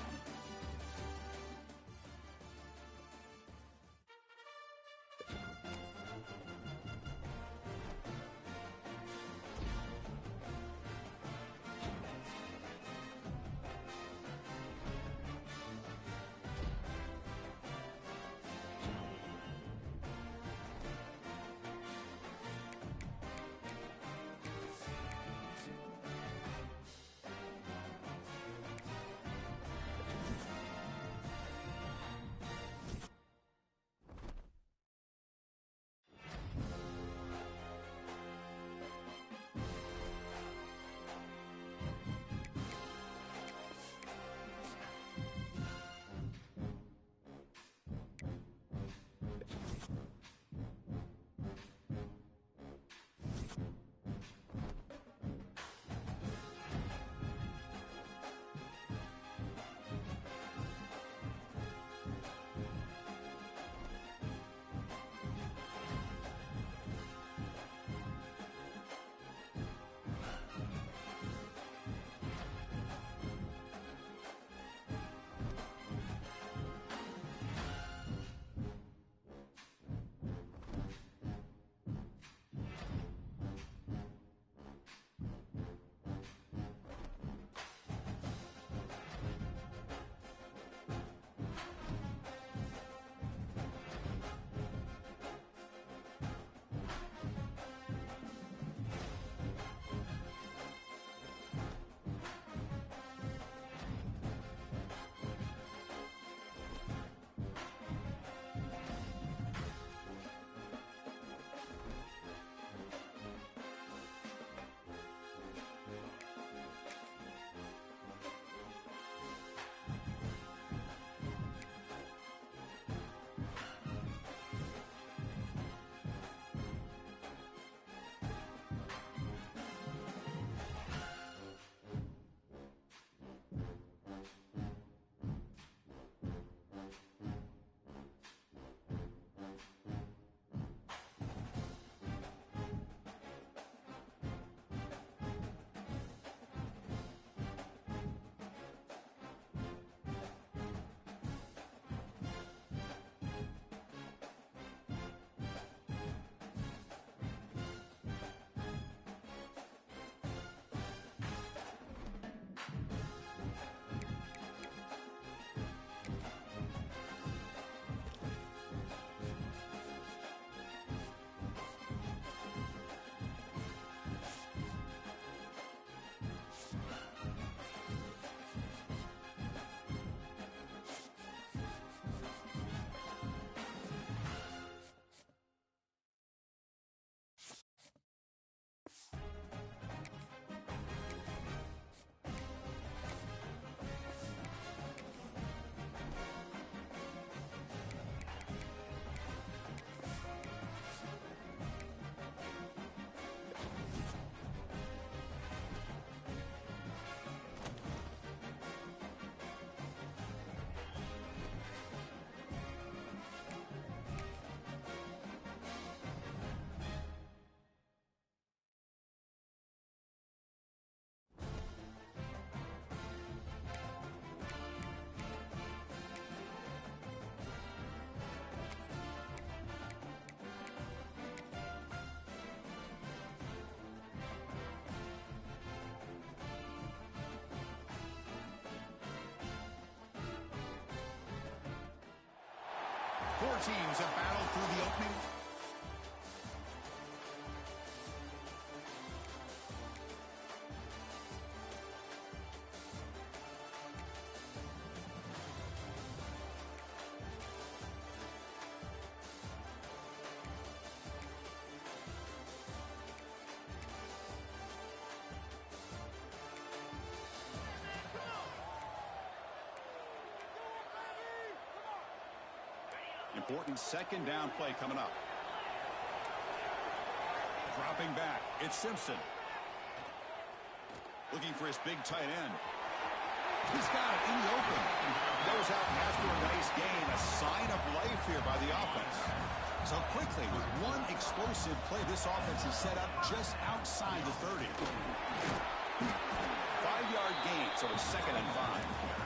Four teams have battled through the opening. Important second down play coming up. Dropping back, it's Simpson. Looking for his big tight end. He's got it in the open. Goes out after a nice gain. A sign of life here by the offense. So quickly, with one explosive play, this offense is set up just outside the 30. 5-yard gain, so it's 2nd and 5.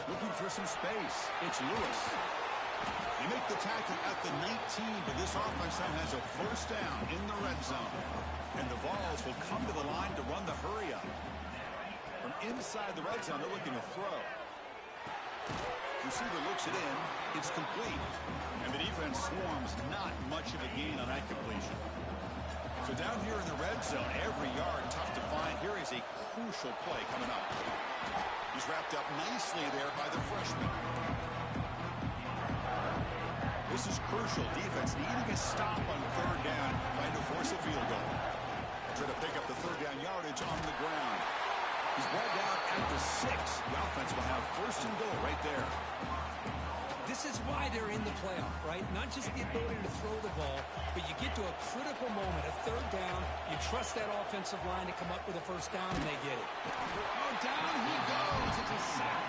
Looking for some space. It's Lewis. They make the tackle at the 19, but this offense now has a first down in the red zone. And the Vawls will come to the line to run the hurry up. From inside the red zone, they're looking to throw. Receiver looks it in. It's complete. And the defense swarms, not much of a gain on that completion. So down here in the red zone, every yard tough to find. Here is a crucial play coming up. He's wrapped up nicely there by the freshman. This is crucial. Defense needing a stop on 3rd down, trying to force a field goal. Trying to pick up the 3rd down yardage on the ground. He's brought down at the 6. The offense will have 1st and goal right there. This is why they're in the playoff, right? Not just the ability to throw the ball, but you get to a critical moment, a 3rd down. You trust that offensive line to come up with a 1st down, and they get it. Oh, down he goes. It's a sack.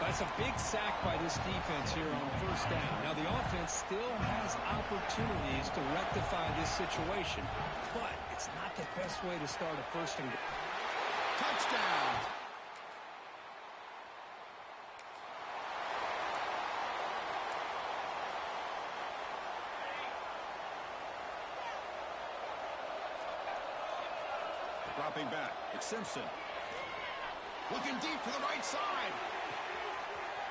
That's a big sack by this defense here on 1st down. Now, the offense still has opportunities to rectify this situation, but it's not the best way to start a 1st and goal. Touchdown. Dropping back, it's Simpson. Looking deep to the right side.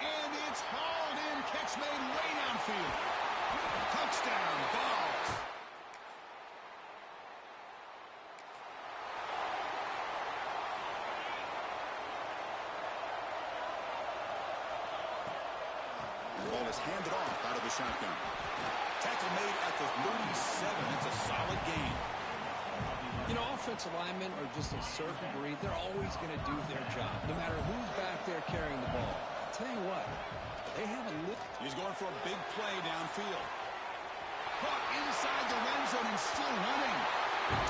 And it's hauled in. Catch made way downfield. Touchdown, Vawls. The ball is handed off out of the shotgun. Tackle made at the 37. It's a solid gain. You know, offensive linemen are just a certain breed. They're always going to do their job, no matter who's back there carrying the ball. I'll tell you what, they have a look. He's going for a big play downfield. Caught inside the red zone and still running.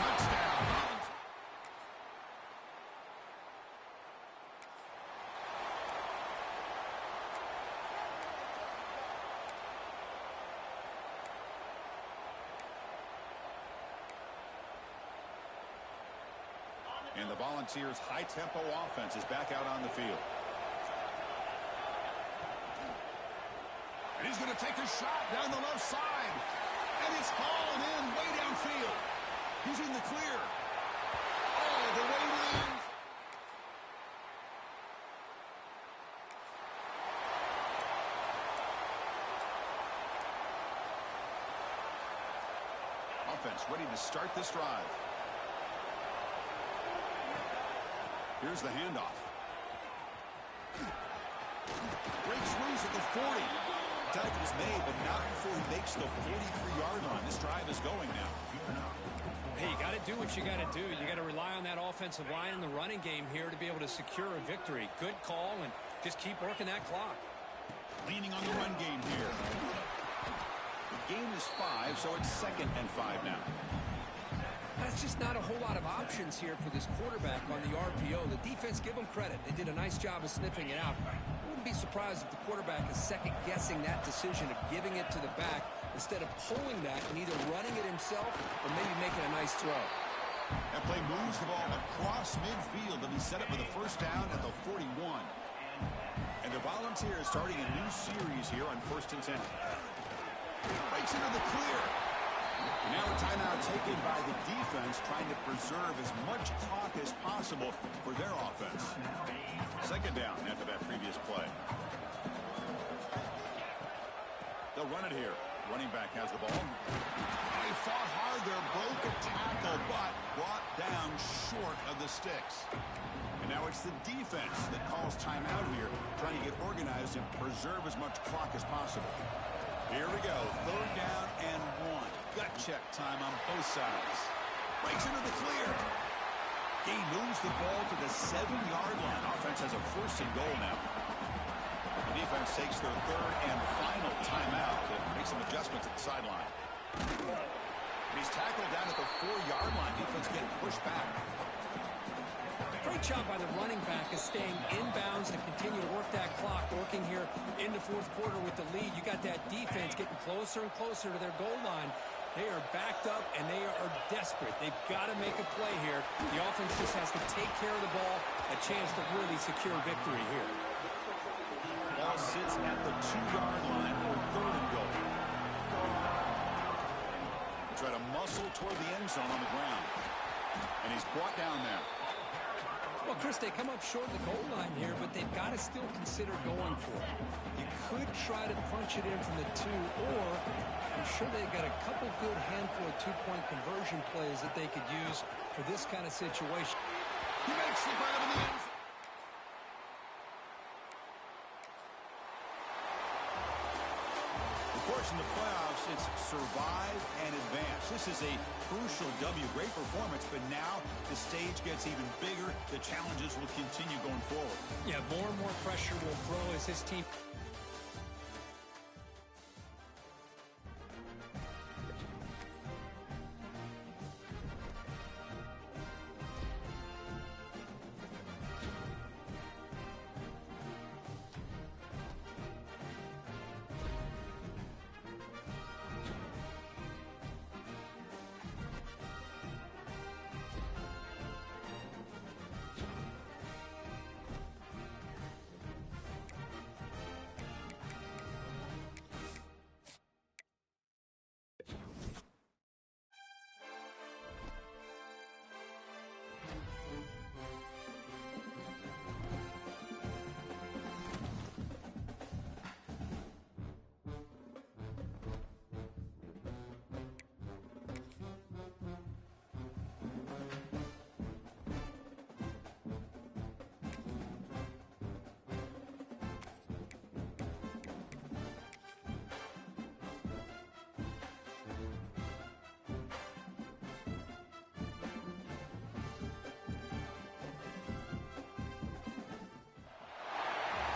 Touchdown. And the Volunteers' high-tempo offense is back out on the field. And he's going to take a shot down the left side. And it's hauled in way downfield. He's in the clear. All the way to the end. Offense ready to start this drive. Here's the handoff. Breaks loose at the 40. Tackle is made, but not before he makes the 43-yard line. This drive is going now. Hey, you got to do what you got to do. You got to rely on that offensive line in the running game here to be able to secure a victory. Good call, and just keep working that clock. Leaning on the run game here. The game is 5, so it's 2nd and 5 now. That's just not a whole lot of options here for this quarterback on the RPO. The defense, give them credit. They did a nice job of sniffing it out. I wouldn't be surprised if the quarterback is second-guessing that decision of giving it to the back instead of pulling that and either running it himself or maybe making a nice throw. That play moves the ball across midfield, and he set up with a 1st down at the 41. And the Volunteers starting a new series here on 1st and 10. Breaks into the clear. And now a timeout taken by the defense, trying to preserve as much clock as possible for their offense. 2nd down after that previous play. They'll run it here. Running back has the ball. Oh, he fought hard there, broke a tackle, but brought down short of the sticks. And now it's the defense that calls timeout here, trying to get organized and preserve as much clock as possible. Here we go, 3rd down and 1. Gut check time on both sides. Breaks into the clear. He moves the ball to the 7-yard line. Offense has a 1st and goal now. The defense takes their 3rd and final timeout to make some adjustments at the sideline. And he's tackled down at the 4-yard line. Defense getting pushed back. Great job by the running back is staying inbounds to continue to work that clock, working here in the 4th quarter with the lead. You got that defense getting closer and closer to their goal line. They are backed up, and they are desperate. They've got to make a play here. The offense just has to take care of the ball, a chance to really secure victory here. Ball sits at the 2-yard line for 3rd and goal. Try to muscle toward the end zone on the ground. And he's brought down now. Well, Chris, they come up short of the goal line here, but they've got to still consider going for it. You could try to punch it in from the 2, or I'm sure they've got a couple good handful of 2-point conversion plays that they could use for this kind of situation. He makes the grab in the end zone. Of course, in the playoffs, it's survive and advance. This is a crucial W. Great performance, but now the stage gets even bigger. The challenges will continue going forward. Yeah, more and more pressure will grow as this team...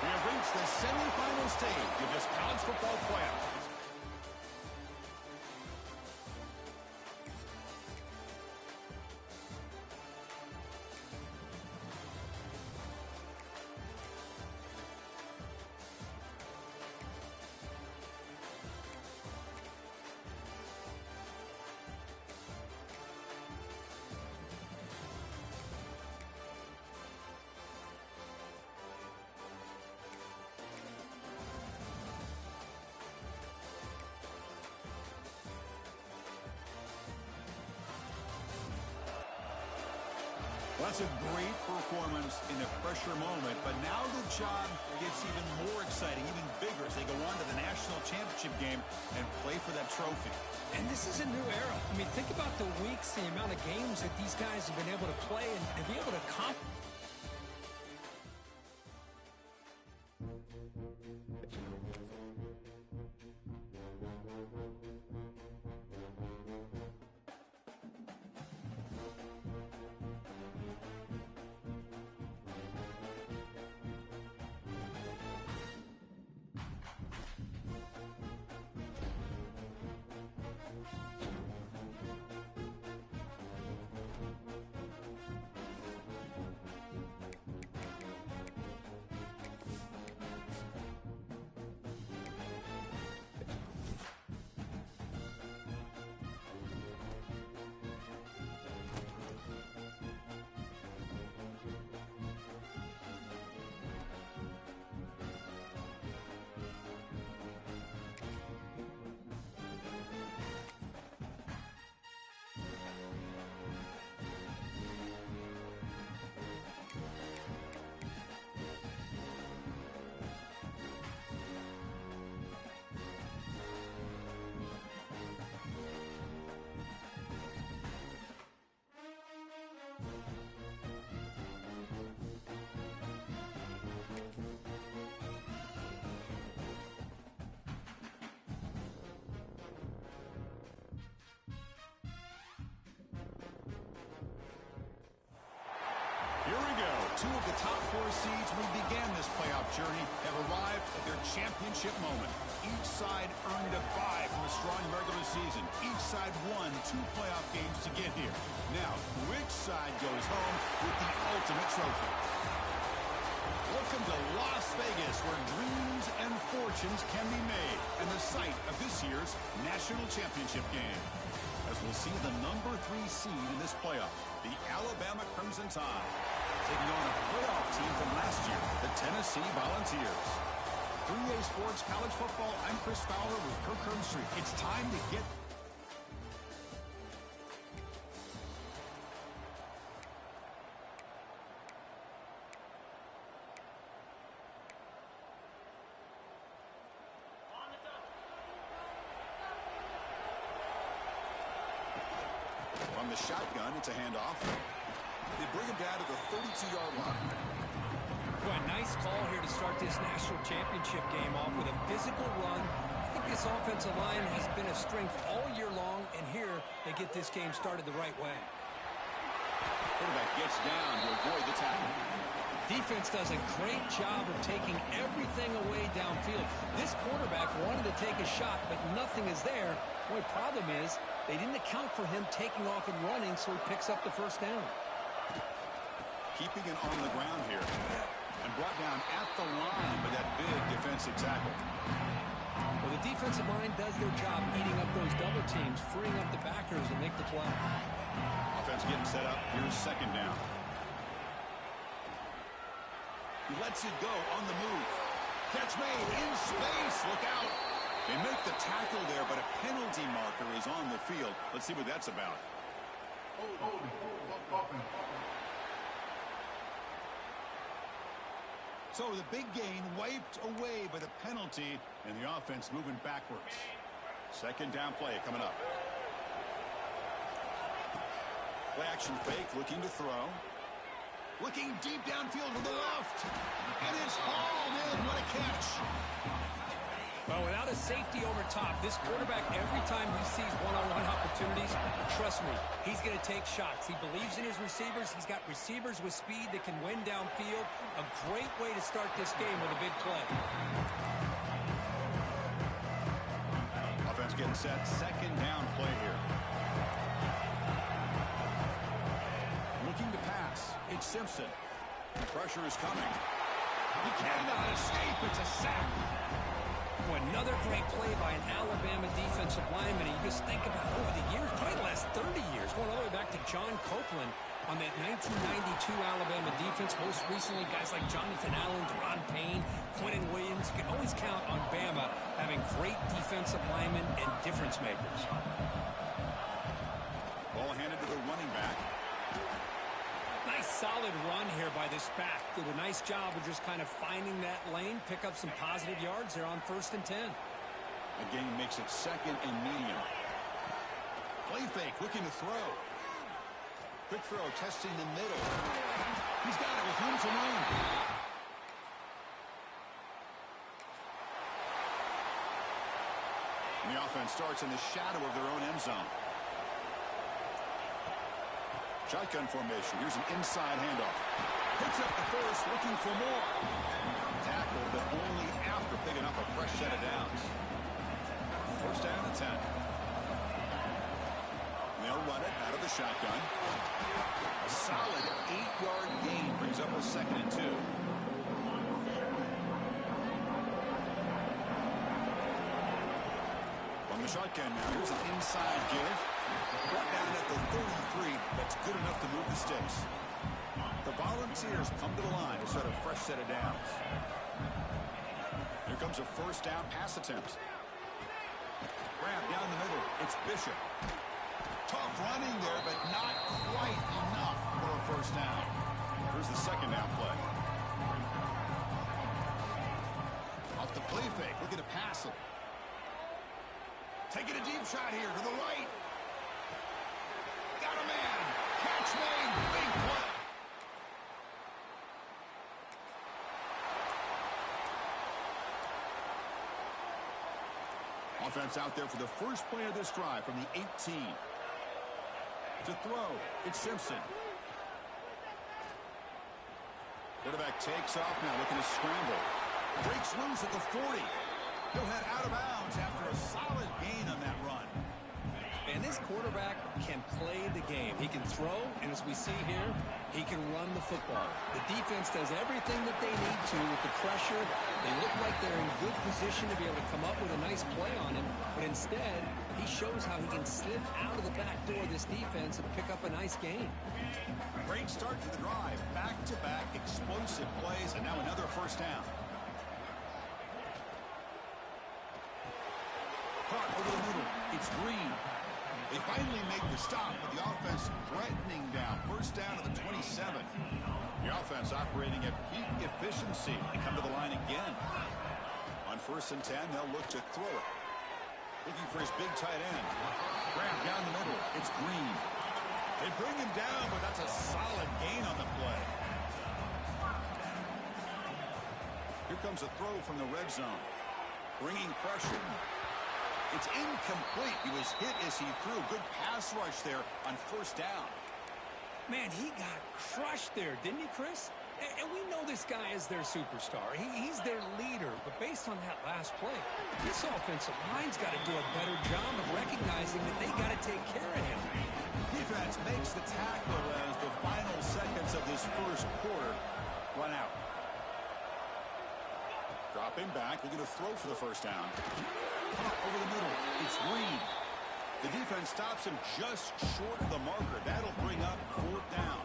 We have reached the semifinal stage of this college football playoff. That's a great performance in a pressure moment, but now the job gets even more exciting, even bigger as they go on to the national championship game and play for that trophy. And this is a new era. I mean, think about the weeks, the amount of games that these guys have been able to play and be able to accomplish. 4 seeds when we began this playoff journey have arrived at their championship moment. Each side earned a bye from a strong regular season. Each side won 2 playoff games to get here. Now, which side goes home with the ultimate trophy? Welcome to Las Vegas, where dreams and fortunes can be made, and the site of this year's national championship game. As we'll see the number 3 seed in this playoff, the Alabama Crimson Tide, taking on a playoff team from last year, the Tennessee Volunteers. 3A Sports College Football, I'm Chris Fowler with Kirk Herbstreit. It's time to get... From the shotgun, it's a handoff. They bring him down to the 32-yard line. Boy, nice call here to start this national championship game off with a physical run. I think this offensive line has been a strength all year long, and here they get this game started the right way. Quarterback gets down to avoid the tackle. Defense does a great job of taking everything away downfield. This quarterback wanted to take a shot, but nothing is there. The only problem is they didn't account for him taking off and running, so he picks up the first down. Keeping it on the ground here. And brought down at the line with that big defensive tackle. Well, the defensive line does their job eating up those double teams, freeing up the backers and make the play. Offense getting set up. Here's second down. He lets it go on the move. Catch made in space. Look out. They make the tackle there, but a penalty marker is on the field. Let's see what that's about. So the big gain wiped away by the penalty, and the offense moving backwards. Second down play coming up. Play action fake, looking to throw. Looking deep downfield to the left. And it's hauled in. What a catch. Well, without a safety over top, this quarterback, every time he sees one-on-one opportunities, trust me, he's going to take shots. He believes in his receivers. He's got receivers with speed that can win downfield. A great way to start this game with a big play. Offense getting set. Second down play here. Looking to pass. It's Simpson. Pressure is coming. He cannot escape. It's a sack. Another great play by an Alabama defensive lineman. You just think about over the years, probably the last 30 years, going all the way back to John Copeland on that 1992 Alabama defense. Most recently, guys like Jonathan Allen, Deron Payne, Quentin Williams. You can always count on Bama having great defensive linemen and difference makers. Ball handed to the running back. Nice solid run here by this back. Did a nice job of just kind of finding that lane, pick up some positive yards there on 1st and 10. Again, makes it second and medium. Play fake, looking to throw. Quick throw, testing the middle. He's got it with room to run. And the offense starts in the shadow of their own end zone. Shotgun formation. Here's an inside handoff. Picks up the first, looking for more. Tackle, but only after picking up a fresh set of downs. First down and 10. They'll run it out of the shotgun. A solid 8-yard gain brings up a 2nd and 2. From the shotgun now, here's an inside give. Brought down at the 33. That's good enough to move the sticks. The Volunteers come to the line to start a fresh set of downs. Here comes a first down pass attempt. Grab down the middle. It's Bishop. Tough running there, but not quite enough for a first down. Here's the second down play. Off the play fake. Looking to pass him. Taking a deep shot here to the right. Got a man. Catch made. Big play. Offense out there for the first play of this drive from the 18. To throw, it's Simpson. Quarterback takes off now, looking to scramble. Breaks loose at the 40. He'll head out of bounds after a solid gain on that run. And this quarterback can play the game. He can throw, and as we see here, he can run the football. The defense does everything that they need to with the pressure. They look like they're in good position to be able to come up with a nice play on him, but instead, he shows how he can slip out of the back door of this defense and pick up a nice gain. Great start to the drive. Back-to-back explosive plays, and now another first down. Caught over the middle. It's Green. They finally make the stop, but the offense threatening down. First down to the 27. The offense operating at peak efficiency. They come to the line again. On 1st and 10, they'll look to throw it. Looking for his big tight end. Grab down the middle. It's Green. They bring him down, but that's a solid gain on the play. Here comes a throw from the red zone. Bringing pressure. It's incomplete. He was hit as he threw. Good pass rush there on 1st down. Man, he got crushed there, didn't he, Chris? And we know this guy is their superstar. He's their leader. But based on that last play, this offensive line's got to do a better job of recognizing that they got to take care of him. Defense makes the tackle as the final seconds of this first quarter run out. Dropping back, looking to throw for the first down. Caught over the middle. It's Green. The defense stops him just short of the marker. That'll bring up 4th down.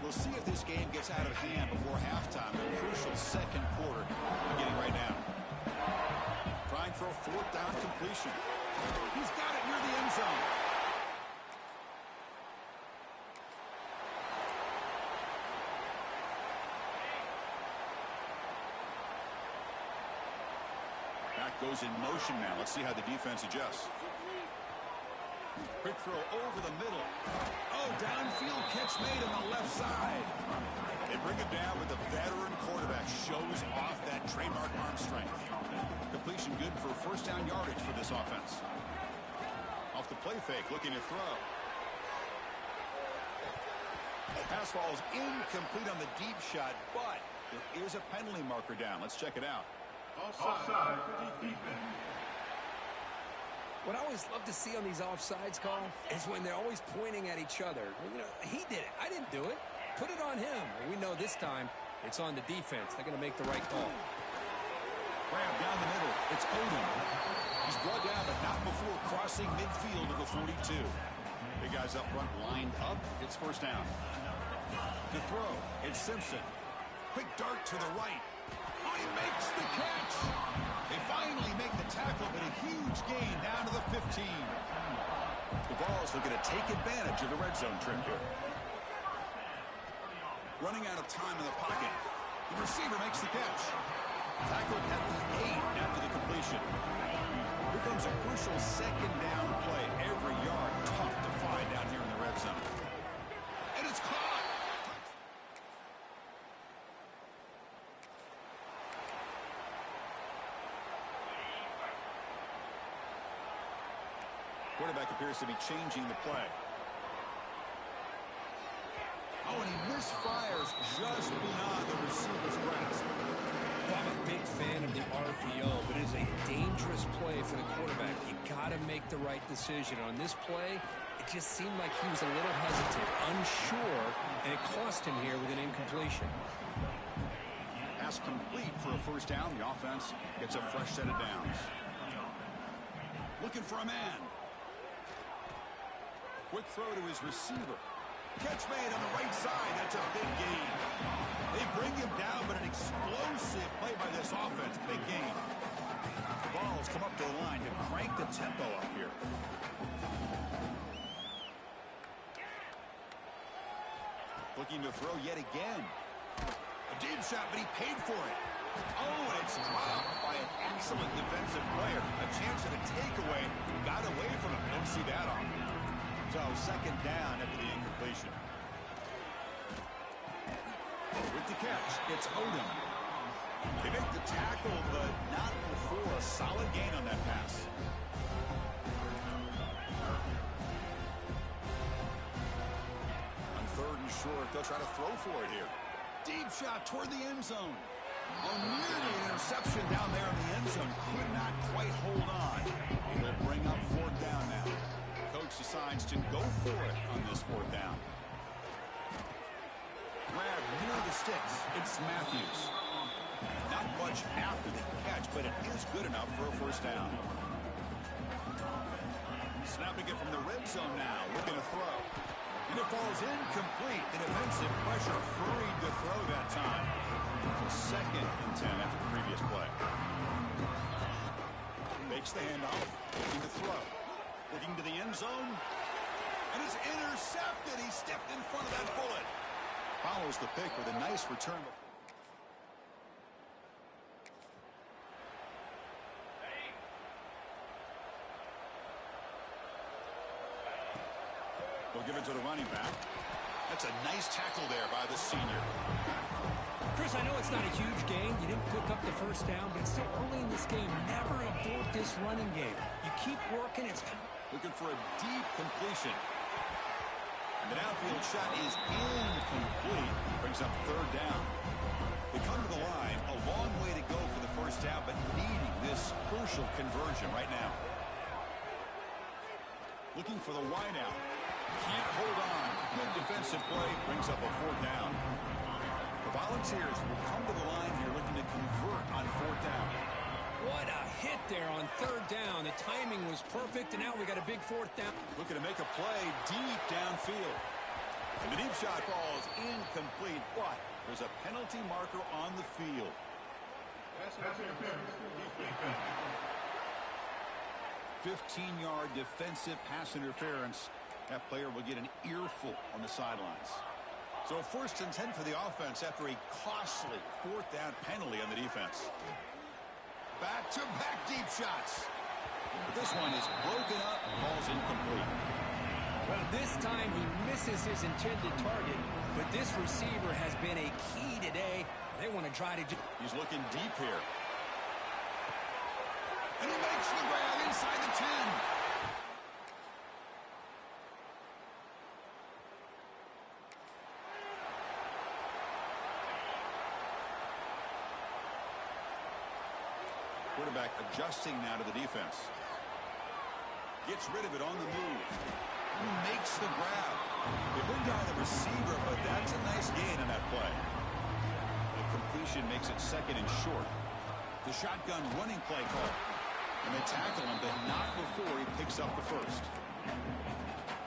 We'll see if this game gets out of hand before halftime. The crucial second quarter beginning right now. Trying for a 4th down completion. He's got it near the end zone. Goes in motion now. Let's see how the defense adjusts. Quick throw over the middle. Oh, downfield catch made on the left side. They bring him down with the veteran quarterback. Shows off that trademark arm strength. Completion good for first down yardage for this offense. Off the play fake, looking to throw. Pass falls incomplete on the deep shot, but there is a penalty marker down. Let's check it out. Offside for defense. What I always love to see on these offsides call is when they're always pointing at each other. You know, he did it. I didn't do it. Put it on him. We know this time it's on the defense. They're going to make the right call. Grab down the middle. It's Odom. He's brought down, but not before crossing midfield of the 42. Big guys up front lined up. It's first down. To throw, it's Simpson. Quick dart to the right. Oh, he makes the catch. They finally make the tackle, but a huge gain down to the 15. The Vawls looking to take advantage of the red zone trip here. Running out of time in the pocket. The receiver makes the catch. Tackled at the 8 after the completion. Here comes a crucial second down play. Every yard tough to find down here in the red zone. And it's caught. Quarterback appears to be changing the play. Oh, and he misfires just beyond the receiver's grasp. Well, I'm a big fan of the RPO, but it is a dangerous play for the quarterback. You got to make the right decision. On this play, it just seemed like he was a little hesitant, unsure, and it cost him here with an incompletion. Pass complete for a first down. The offense gets a fresh set of downs. Looking for a man. Quick throw to his receiver. Catch made on the right side. That's a big gain. They bring him down, but an explosive play by this offense. Big gain. The Vawls come up to the line to crank the tempo up here. Looking to throw yet again. A deep shot, but he paid for it. Oh, and it's dropped by an excellent defensive player. A chance at a takeaway. Got away from him. Don't see that often. So second down after the incompletion. With the catch, it's Odom. They make the tackle, but not before a solid gain on that pass. On 3rd and short, they'll try to throw for it here. Deep shot toward the end zone. Oh, nearly an interception down there in the end zone. Could not quite hold on. They'll bring up fourth down now. Coach decides to go for it on this fourth down. Grab near the sticks. It's Matthews. Not much after the catch, but it is good enough for a first down. Snapping it from the red zone now. Looking to throw. And it falls incomplete. The defensive pressure hurried to throw that time. It's 2nd and 10 after the previous play. Makes the handoff. Looking to throw. Looking to the end zone. And it's intercepted. He stepped in front of that bullet. Follows the pick with a nice return. We'll give it to the running back. That's a nice tackle there by the senior. Chris, I know it's not a huge gain. You didn't pick up the first down, but it's still early in this game. Never abort this running game. You keep working. It's looking for a deep completion. And the downfield shot is incomplete. Brings up third down. They come to the line. A long way to go for the first down, but needing this crucial conversion right now. Looking for the wideout. Can't hold on. Good defensive play. Brings up a fourth down. The Volunteers will come to the line here looking to convert on fourth down. What a hit there on third down. The timing was perfect, and now we got a big fourth down. Looking to make a play deep downfield. And the deep shot falls incomplete, but there's a penalty marker on the field. That's interference. 15-yard defensive pass interference. That player will get an earful on the sidelines. So 1st and 10 for the offense after a costly fourth down penalty on the defense. Back-to-back deep shots. But this one is broken up, falls incomplete. Well, this time he misses his intended target, but this receiver has been a key today. They want to try to... He's looking deep here. And he makes the grab inside the 10. Quarterback adjusting now to the defense. Gets rid of it on the move. He makes the grab. They bring down the receiver, but that's a nice gain on that play. The completion makes it 2nd and short. The shotgun running play call. And they tackle him, but not before he picks up the first.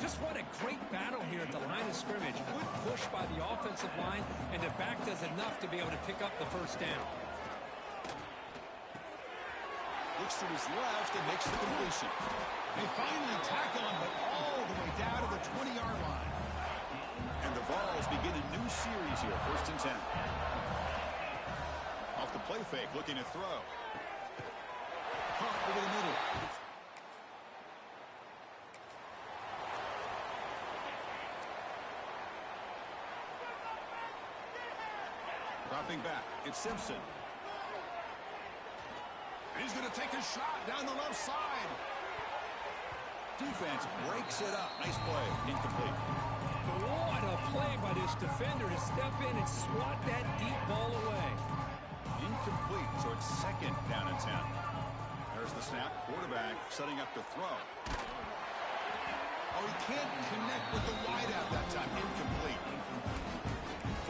Just what a great battle here at the line of scrimmage. Good push by the offensive line, and the back does enough to be able to pick up the first down. Looks to his left and makes the completion. They finally tackle him, but all the way down to the 20-yard line. And the Vawls begin a new series here, 1st and 10. Off the play fake, looking to throw. Pump over the middle. Dropping back, it's Simpson. He's going to take a shot down the left side. Defense breaks it up. Nice play. Incomplete. What a play by this defender to step in and swat that deep ball away. Incomplete, so it's 2nd down and 10. There's the snap. Quarterback setting up to throw. Oh, he can't connect with the wideout that time. Incomplete.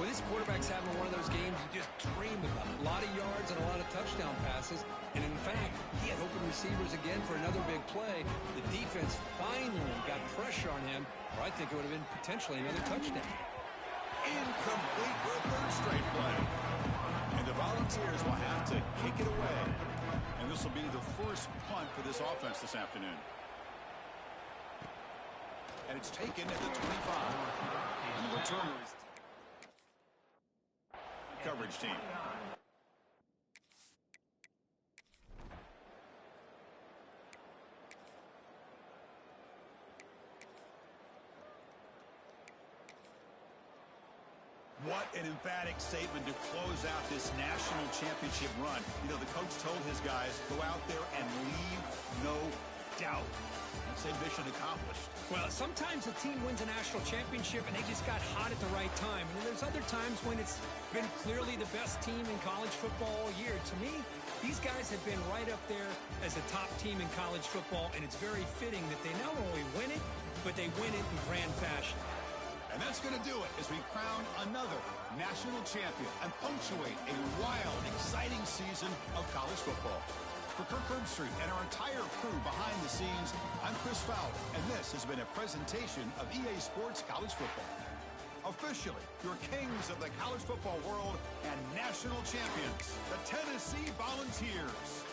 Well, this quarterback's having one of those games you just dream about. A lot of yards and a lot of touchdown passes. And in fact, he had open receivers again for another big play. The defense finally got pressure on him, or I think it would have been potentially another touchdown. Incomplete for a 3rd straight play. And the Volunteers will have to kick it away. And this will be the first punt for this offense this afternoon. And it's taken at the 25. And the returner is... coverage team. What an emphatic statement to close out this national championship run. You know, the coach told his guys, go out there and leave no doubt. I'd say mission accomplished. Well, sometimes a team wins a national championship and they just got hot at the right time. And then there's other times when it's been clearly the best team in college football all year. To me, these guys have been right up there as a top team in college football, and it's very fitting that they not only win it, but they win it in grand fashion. And that's going to do it as we crown another national champion and punctuate a wild, exciting season of college football. For Kirk Herbstreit and our entire crew behind the scenes, I'm Chris Fowler, and this has been a presentation of EA Sports College Football. Officially, your kings of the college football world and national champions, the Tennessee Volunteers.